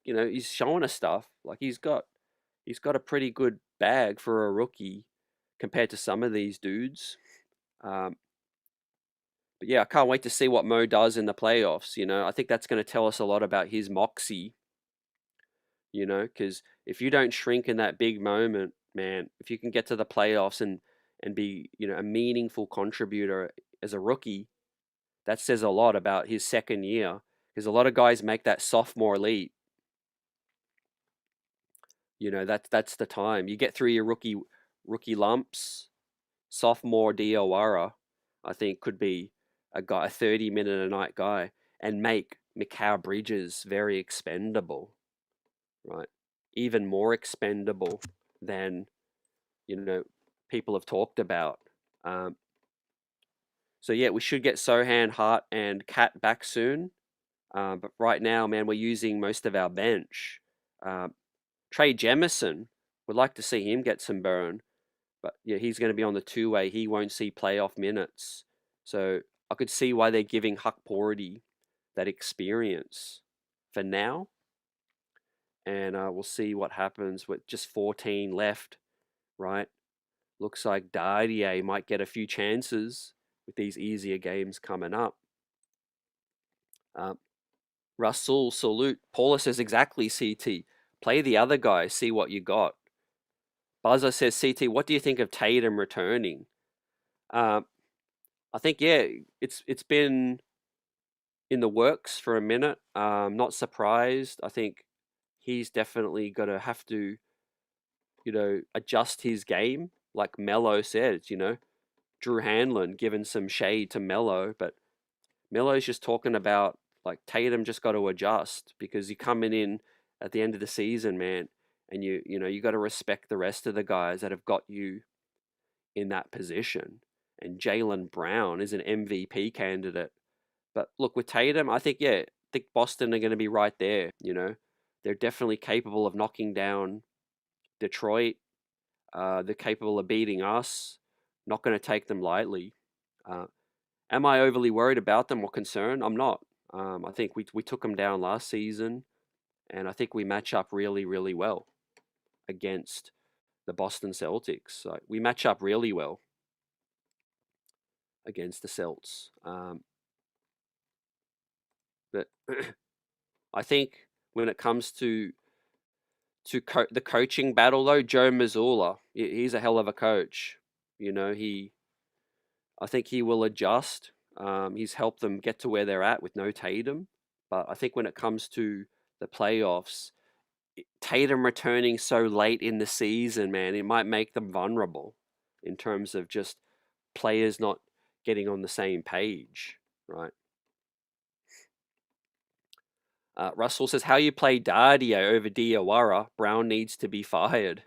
showing us stuff. Like he's got a pretty good bag for a rookie compared to some of these dudes. But yeah, I can't wait to see what Mo does in the playoffs. I think that's going to tell us a lot about his moxie. Because if you don't shrink in that big moment, man, if you can get to the playoffs and be a meaningful contributor as a rookie, that says a lot about his second year. Because a lot of guys make that sophomore leap. That's the time you get through your rookie lumps. Sophomore Diawara, I think, could be a 30-minute a night guy and make Mikal Bridges very expendable, right? Even more expendable than people have talked about. So yeah, we should get Sohan, Hart, and Cat back soon. But right now, man, we're using most of our bench. Trey Jemison, would like to see him get some burn. But yeah, he's going to be on the two-way. He won't see playoff minutes. So I could see why they're giving Huck Porty that experience for now. And we'll see what happens with just 14 left, right? Looks like Dardier might get a few chances with these easier games coming up. Russell, salute. Paula says exactly, CT. Play the other guy, see what you got. Buzzer says, CT, what do you think of Tatum returning? I think, yeah, it's been in the works for a minute. Not surprised. I think he's definitely going to have to, adjust his game. Like Melo said, Drew Hanlon giving some shade to Melo, but Melo's just talking about like Tatum just got to adjust because you're coming in at the end of the season, man, and you got to respect the rest of the guys that have got you in that position. And Jaylen Brown is an MVP candidate. But look, with Tatum, I think Boston are going to be right there. They're definitely capable of knocking down Detroit. They're capable of beating us. Not going to take them lightly. Am I overly worried about them or concerned? I'm not. I think we took them down last season, and I think we match up really, really well against the Boston Celtics. So we match up really well against the Celts. But I think when it comes to the coaching battle, though, Joe Mazzulla, he's a hell of a coach. I think he will adjust. He's helped them get to where they're at with no Tatum. But I think when it comes to the playoffs, Tatum returning so late in the season, man, it might make them vulnerable in terms of just players not getting on the same page, right? Russell says, how you play Dardier over Diawara? Brown needs to be fired.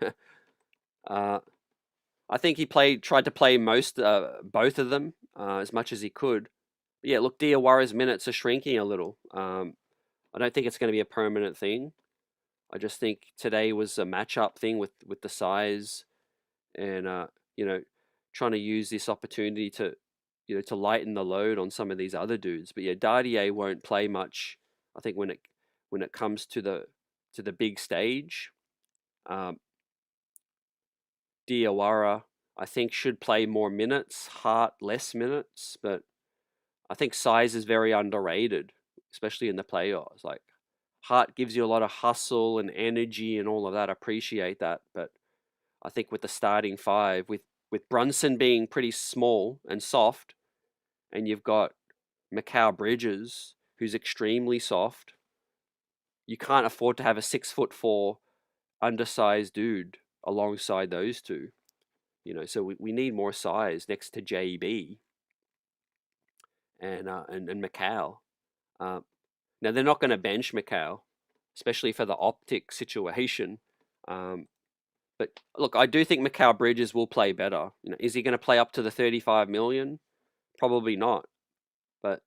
I think he tried to play both of them as much as he could. But yeah, look, Diawara's minutes are shrinking a little. I don't think it's going to be a permanent thing. I just think today was a matchup thing with the size and trying to use this opportunity to to lighten the load on some of these other dudes. But yeah, Dardier won't play much. I think when it comes to the big stage, Diawara I think should play more minutes. Hart less minutes, but I think size is very underrated, especially in the playoffs. Like Hart gives you a lot of hustle and energy and all of that. I appreciate that. But I think with the starting five, with Brunson being pretty small and soft, and you've got Mikal Bridges, who's extremely soft, you can't afford to have a 6'4" undersized dude alongside those two. So we need more size next to JB and Mikal. Now they're not going to bench Mikal, especially for the optic situation. But look, I do think Mikal Bridges will play better. Is he going to play up to the 35 million? Probably not. But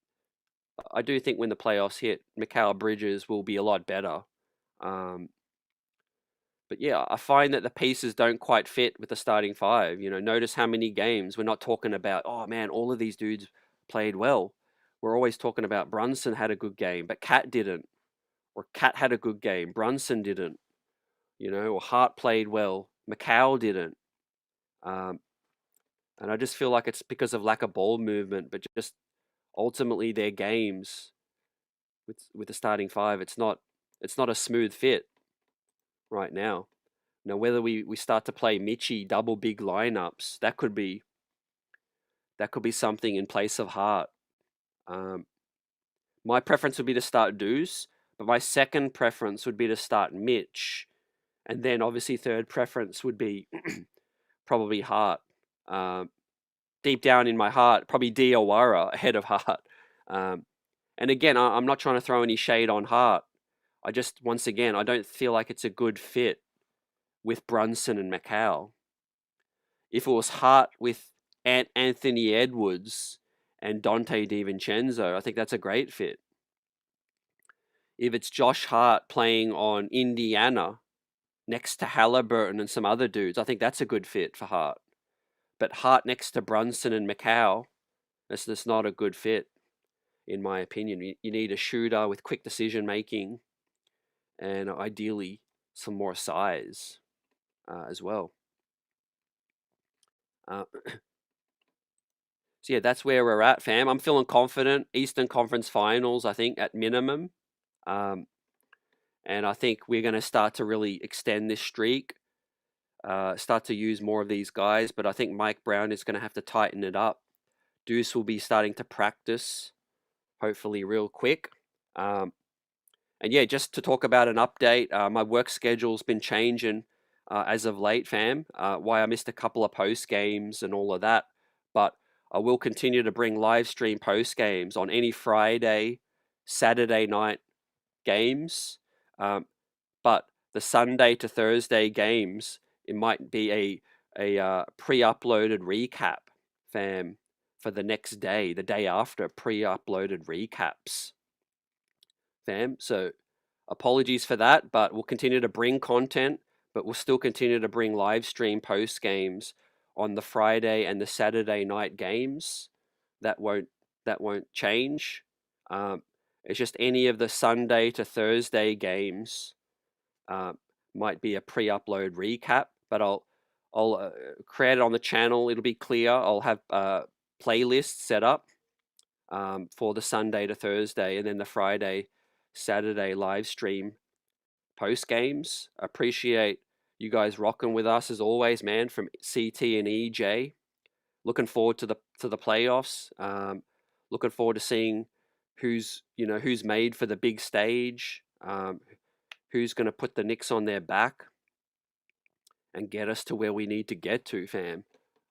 I do think when the playoffs hit, Mikal Bridges will be a lot better. But yeah, I find that the pieces don't quite fit with the starting five. Notice how many games we're not talking about, oh man, all of these dudes played well. We're always talking about Brunson had a good game, but Cat didn't. Or Cat had a good game, Brunson didn't. Or Hart played well, Mikal didn't. And I just feel like it's because of lack of ball movement, but just ultimately their games with the starting five, it's not a smooth fit right now. Now, whether we start to play Mitchie double big lineups, that could be something in place of Hart. My preference would be to start Deuce, but my second preference would be to start Mitch, and then obviously third preference would be probably Hart. Deep down in my heart, probably Diawara ahead of Hart. And again, I'm not trying to throw any shade on Hart. Once again, I don't feel like it's a good fit with Brunson and Mikal. If it was Hart with Anthony Edwards and Dante DiVincenzo, I think that's a great fit. If it's Josh Hart playing on Indiana next to Halliburton and some other dudes, I think that's a good fit for Hart. But Hart next to Brunson and Mikal, that's just not a good fit, in my opinion. You need a shooter with quick decision making, and ideally some more size as well. So yeah, that's where we're at, fam. I'm feeling confident. Eastern Conference Finals, I think, at minimum. And I think we're going to start to really extend this streak, start to use more of these guys. But I think Mike Brown is going to have to tighten it up. Deuce will be starting to practice, hopefully real quick. And yeah, just to talk about an update, my work schedule's been changing as of late, fam. Why I missed a couple of post games and all of that. But I will continue to bring live stream post games on any Friday, Saturday night games. But the Sunday to Thursday games, it might be a pre-uploaded recap, fam, for the next day, the day after, pre-uploaded recaps, fam. So apologies for that, but we'll continue to bring content, but we'll still continue to bring live stream post games on the Friday and the Saturday night games. That won't change. It's just any of the Sunday to Thursday games might be a pre-upload recap, but I'll create it on the channel. It'll be clear. I'll have playlists set up for the Sunday to Thursday, and then the Friday, Saturday live stream post games. Appreciate you guys rocking with us as always, man. From CT and EJ, looking forward to the playoffs. Looking forward to seeing who's made for the big stage. Who's going to put the Knicks on their back and get us to where we need to get to, fam.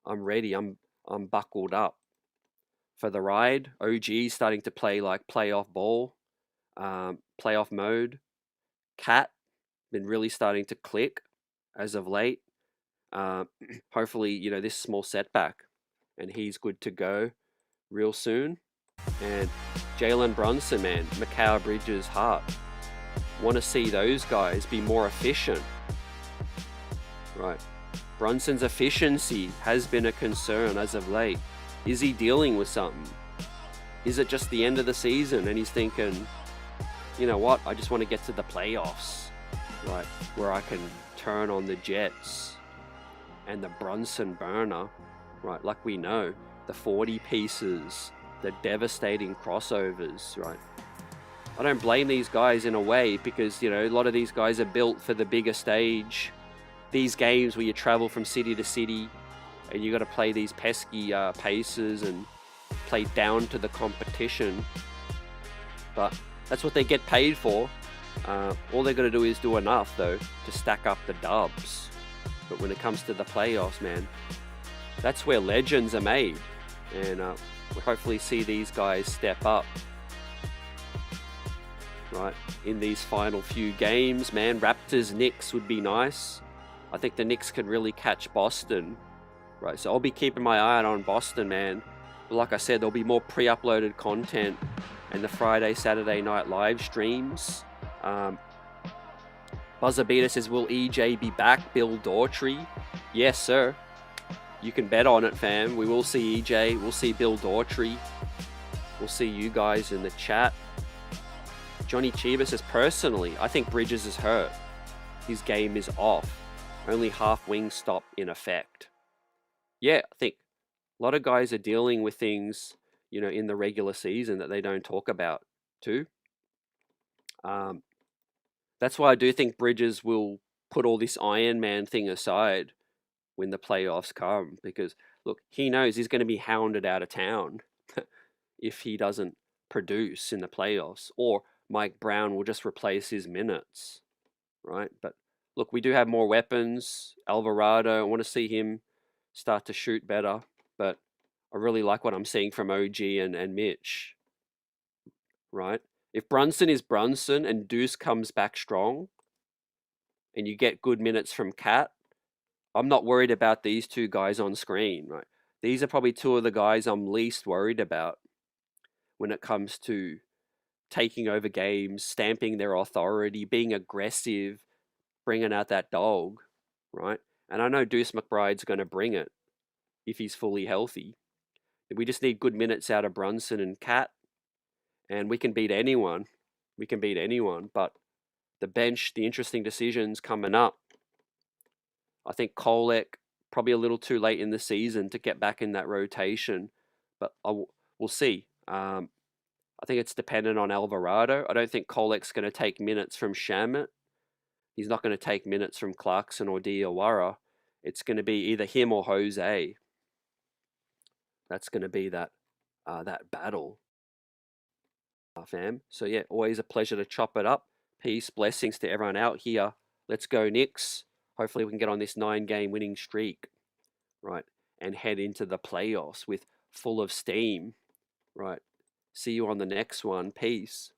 I'm ready. I'm buckled up for the ride. OG starting to play like playoff ball, playoff mode. Cat been really starting to click as of late. Hopefully, this small setback, and he's good to go real soon. And Jalen Brunson, man, Mikal Bridges, Hart. Want to see those guys be more efficient. Right. Brunson's efficiency has been a concern as of late. Is he dealing with something? Is it just the end of the season and he's thinking, you know what, I just want to get to the playoffs, right, where I can turn on the Jets and the Brunson burner, right, like we know, the 40 pieces, the devastating crossovers, right? I don't blame these guys in a way because, you know, a lot of these guys are built for the bigger stage. These games where you travel from city to city and you got to play these pesky PACERS and play down to the competition. But that's what they get paid for. All they're going to do is do enough, though, to stack up the dubs. But when it comes to the playoffs, man, that's where legends are made. And we'll hopefully see these guys step up. Right, in these final few games, man, Raptors, Knicks would be nice. I think the Knicks could really catch Boston. Right, so I'll be keeping my eye on Boston, man. But like I said, there'll be more pre-uploaded content and the Friday, Saturday night live streams. Buzzer Beater says, will EJ be back? Bill Daughtry? Yes, sir. You can bet on it, fam. We will see EJ. We'll see Bill Daughtry. We'll see you guys in the chat. Johnny Chiba says, personally, I think Bridges is hurt. His game is off. Only half wing stop in effect. Yeah, I think a lot of guys are dealing with things, you know, in the regular season that they don't talk about too. That's why I do think Bridges will put all this Iron Man thing aside when the playoffs come. Because, look, he knows he's going to be hounded out of town if he doesn't produce in the playoffs. Or Mike Brown will just replace his minutes, right? But look, we do have more weapons. Alvarado, I want to see him start to shoot better. But I really like what I'm seeing from OG and Mitch, right? If Brunson is Brunson and Deuce comes back strong and you get good minutes from Cat, I'm not worried about these two guys on screen, right? These are probably two of the guys I'm least worried about when it comes to taking over games, stamping their authority, being aggressive, bringing out that dog, right? And I know Deuce McBride's going to bring it if he's fully healthy. We just need good minutes out of Brunson and Cat, and we can beat anyone. We can beat anyone, but the bench, the interesting decisions coming up. I think Kolek, probably a little too late in the season to get back in that rotation, but we'll see. I think it's dependent on Alvarado. I don't think Kolek's going to take minutes from Shamit. He's not going to take minutes from Clarkson or Diawara. It's going to be either him or Jose. That's going to be that battle, fam. So yeah, always a pleasure to chop it up. Peace, blessings to everyone out here. Let's go Knicks. Hopefully we can get on this 9-game winning streak, right, and head into the playoffs with full of steam, right. See you on the next one. Peace.